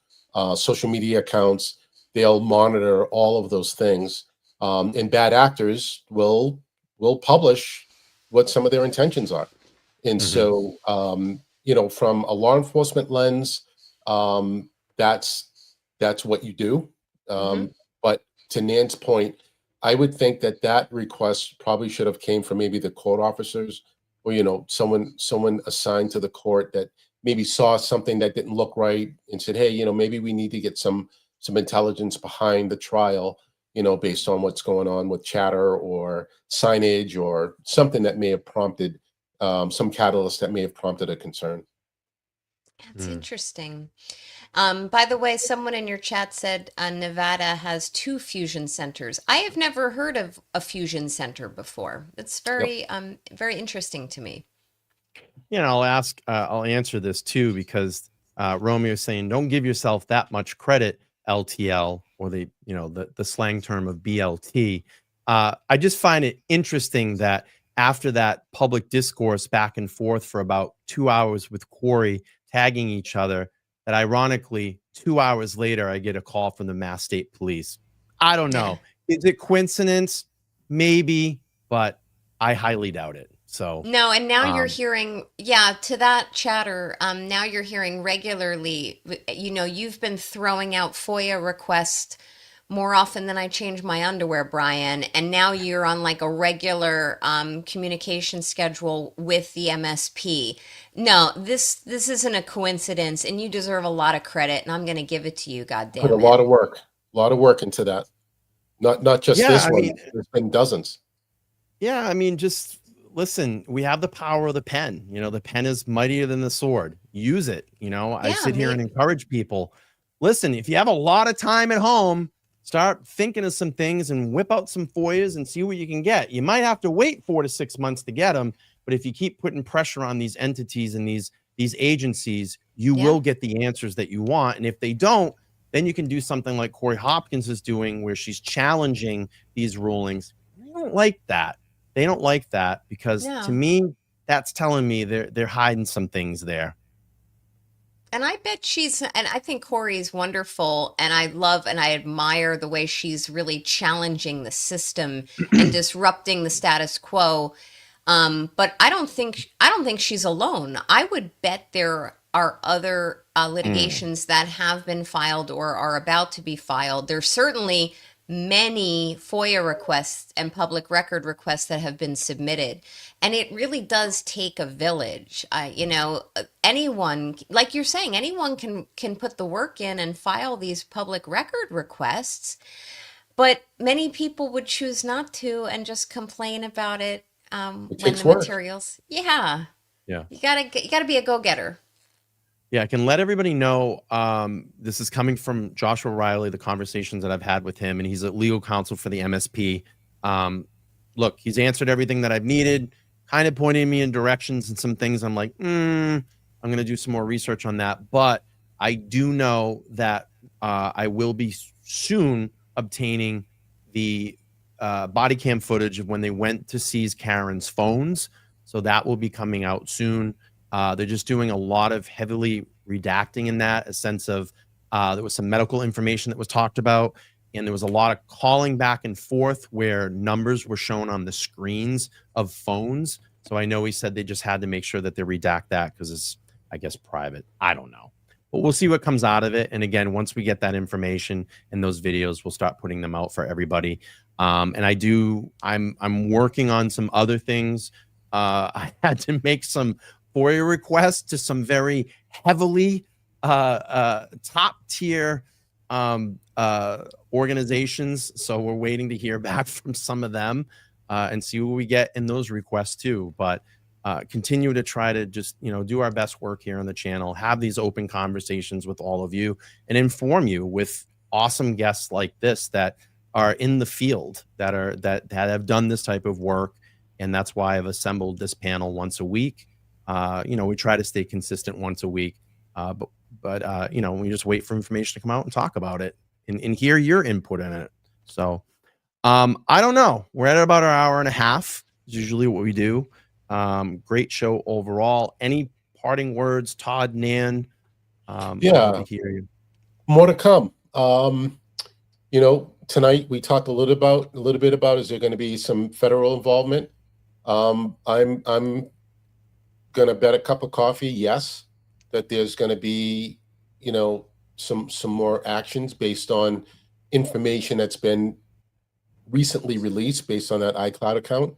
social media accounts. They'll monitor all of those things, and bad actors will publish what some of their intentions are. And so, you know, from a law enforcement lens, that's what you do. But to Nan's point, I would think that request probably should have came from maybe the court officers, or, you know, someone assigned to the court that maybe saw something that didn't look right and said, hey, you know, maybe we need to get some intelligence behind the trial, you know, based on what's going on with chatter or signage or something that may have prompted some catalyst that may have prompted a concern. That's interesting. By the way, someone in your chat said Nevada has 2 fusion centers. I have never heard of a fusion center before. It's very, very interesting to me. You know, I'll answer this too, because Romeo is saying, don't give yourself that much credit, LTL, or the slang term of BLT. I just find it interesting that after that public discourse back and forth for about 2 hours with Corey tagging each other, that ironically 2 hours later I get a call from the Mass State Police. I don't know. Is it coincidence? Maybe, but I highly doubt it. So no, and now you're hearing, to that chatter, now you're hearing regularly, you know, you've been throwing out FOIA requests more often than I change my underwear, Brian, and now you're on like a regular communication schedule with the MSP. No, this isn't a coincidence, and you deserve a lot of credit, and I'm going to give it to you, goddamn. Put a lot of work into that. Not just this one. There's been dozens. Yeah, I mean, just listen, we have the power of the pen. You know, the pen is mightier than the sword. Use it. You know, I sit here and encourage people. Listen, if you have a lot of time at home, start thinking of some things and whip out some FOIAs and see what you can get. You might have to wait 4 to 6 months to get them, but if you keep putting pressure on these entities and these agencies, you will get the answers that you want. And if they don't, then you can do something like Corey Hopkins is doing, where she's challenging these rulings. They don't like that. They don't like that, because to me, that's telling me they're hiding some things there. And I bet and I think Corey is wonderful, and I love and I admire the way she's really challenging the system and disrupting the status quo. But I don't think she's alone. I would bet there are other litigations that have been filed or are about to be filed. There's certainly many FOIA requests and public record requests that have been submitted. And it really does take a village. You know, anyone, like you're saying, anyone can put the work in and file these public record requests. But many people would choose not to and just complain about it when the materials. Yeah. You gotta be a go-getter. Yeah, I can let everybody know, this is coming from Joshua Riley, the conversations that I've had with him, and he's a legal counsel for the MSP. Look, he's answered everything that I've needed, kind of pointing me in directions and some things I'm like, I'm going to do some more research on that. But I do know that I will be soon obtaining the body cam footage of when they went to seize Karen's phones. So that will be coming out soon. They're just doing a lot of heavily redacting in that, a sense of there was some medical information that was talked about, and there was a lot of calling back and forth where numbers were shown on the screens of phones. So I know he said they just had to make sure that they redact that because it's, I guess, private. I don't know. But we'll see what comes out of it. And again, once we get that information and those videos, we'll start putting them out for everybody. And I'm working on some other things. I had to make some FOIA requests to some very heavily top tier organizations. So we're waiting to hear back from some of them and see what we get in those requests too. But continue to try to just, do our best work here on the channel, have these open conversations with all of you, and inform you with awesome guests like this that are in the field, that have done this type of work And that's why I've assembled this panel once a week. We try to stay consistent once a week, but we just wait for information to come out and talk about it and hear your input in it. So I don't know. We're at about an hour and a half. Is usually what we do. Great show overall. Any parting words, Todd, Nan? I'd love to hear you. More to come. Tonight we talked a little bit about is there going to be some federal involvement? I'm going to bet a cup of coffee, yes, that there's going to be, some more actions based on information that's been recently released based on that iCloud account.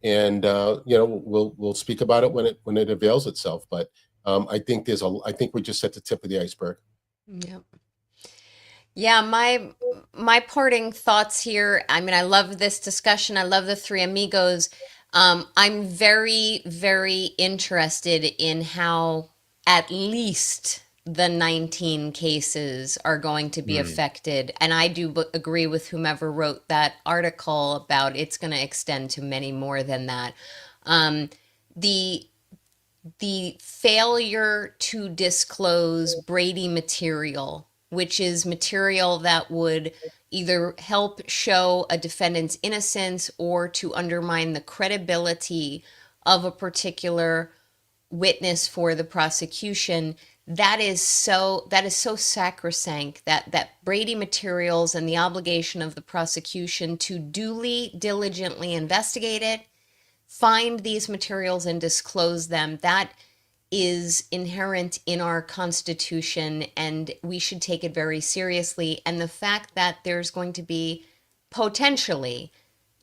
And we'll speak about it when it avails itself. But I think we're just at the tip of the iceberg. Yep. Yeah, my parting thoughts here. I mean, I love this discussion. I love the three amigos. I'm very, very interested in how at least the 19 cases are going to be affected. And I do agree with whomever wrote that article about it's going to extend to many more than that. The failure to disclose Brady material, which is material that would either help show a defendant's innocence or to undermine the credibility of a particular witness for the prosecution, that is so sacrosanct that Brady materials and the obligation of the prosecution to duly, diligently investigate it, find these materials and disclose them, that is inherent in our Constitution, and we should take it very seriously. And the fact that there's going to be potentially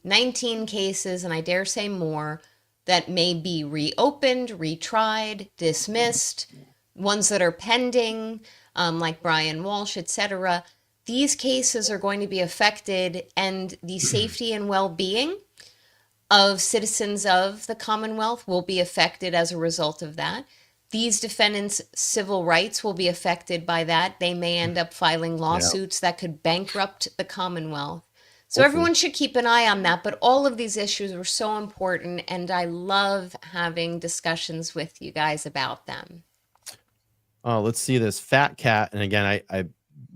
19 cases, and I dare say more, that may be reopened, retried, dismissed, ones that are pending, like Brian Walsh, etc. These cases are going to be affected, and the safety and well-being of citizens of the Commonwealth will be affected as a result of that. These defendants' civil rights will be affected by that. They may end up filing lawsuits that could bankrupt the Commonwealth. So everyone should keep an eye on that. But all of these issues are so important, and I love having discussions with you guys about them. Oh, let's see this. Fat Cat, and again, I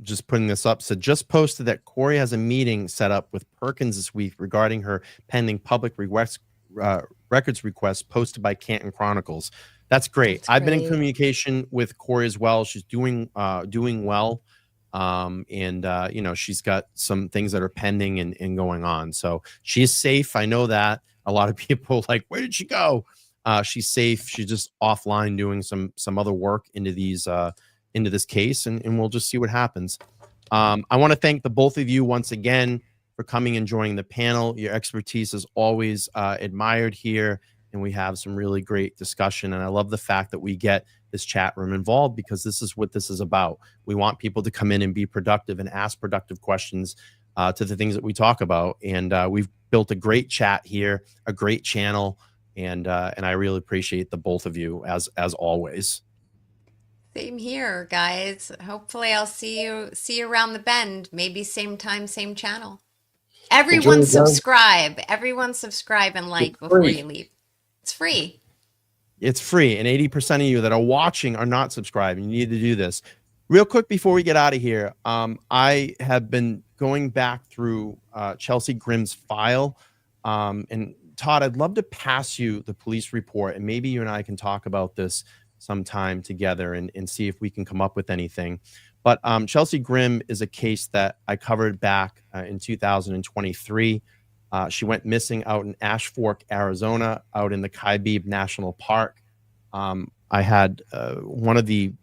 just putting this up, said just posted that Corey has a meeting set up with Perkins this week regarding her pending public records request posted by Canton Chronicles. That's great. I've been in communication with Corey as well. She's doing well. She's got some things that are pending and going on. So she's safe. I know that. A lot of people like, where did she go? She's safe. She's just offline doing some other work into this case, and we'll just see what happens. I want to thank the both of you once again for coming and joining the panel. Your expertise is always admired here, and we have some really great discussion. And I love the fact that we get this chat room involved, because this is what this is about. We want people to come in and be productive and ask productive questions to the things that we talk about. And we've built a great chat here, a great channel, and I really appreciate the both of you as always. Same here, guys. Hopefully I'll see you around the bend, maybe same time, same channel. Everyone subscribe. Everyone subscribe and like before you leave. It's free. It's free. And 80% of you that are watching are not subscribed. You need to do this. Real quick before we get out of here, I have been going back through Chelsea Grimm's file. And Todd, I'd love to pass you the police report, and maybe you and I can talk about this sometime together and see if we can come up with anything. But Chelsea Grimm is a case that I covered back in 2023. She went missing out in Ash Fork, Arizona, out in the Kaibib National Park. I had one of the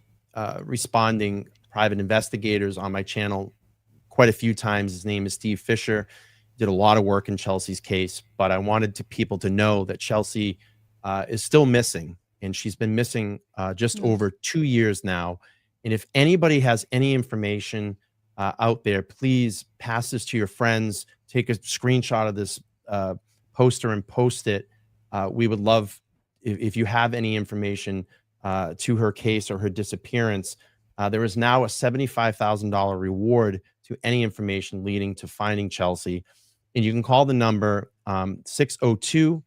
responding private investigators on my channel quite a few times. His name is Steve Fisher. Did a lot of work in Chelsea's case, but I wanted people to know that Chelsea is still missing, and she's been missing just over 2 years now. And if anybody has any information out there, please pass this to your friends. Take a screenshot of this poster and post it. We would love if you have any information to her case or her disappearance. There is now a $75,000 reward to any information leading to finding Chelsea. And you can call the number 602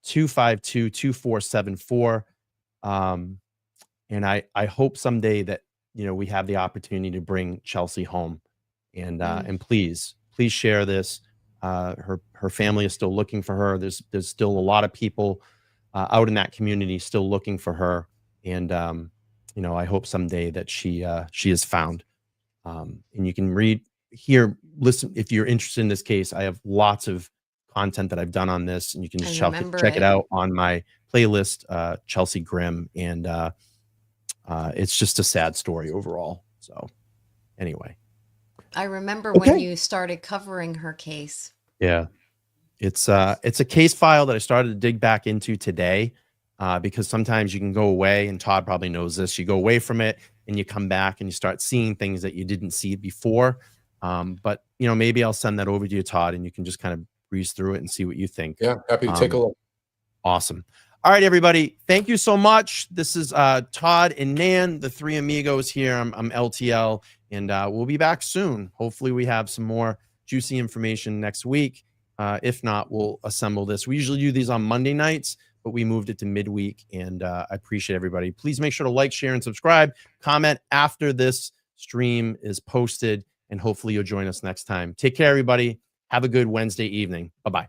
252-2474. And I hope someday that, you know, we have the opportunity to bring Chelsea home. And please share this. Her family is still looking for her. There's still a lot of people out in that community still looking for her. And you know, I hope someday that she is found. And you can listen if you're interested in this case. I have lots of content that I've done on this, and you can just check it out on my playlist, Chelsea Grimm. And it's just a sad story overall. So anyway, I remember when you started covering her case. Yeah, it's a case file that I started to dig back into today, because sometimes you can go away, and Todd probably knows this. You go away from it and you come back and you start seeing things that you didn't see before. But you know, maybe I'll send that over to you, Todd, and you can just kind of breeze through it and see what you think. Yeah, happy to take a look. Awesome. All right, everybody. Thank you so much. This is Todd and Nan, the three amigos here. I'm LTL, and we'll be back soon. Hopefully we have some more juicy information next week. If not, we'll assemble this. We usually do these on Monday nights, but we moved it to midweek, and I appreciate everybody. Please make sure to like, share, and subscribe. Comment after this stream is posted, and hopefully you'll join us next time. Take care, everybody. Have a good Wednesday evening. Bye-bye.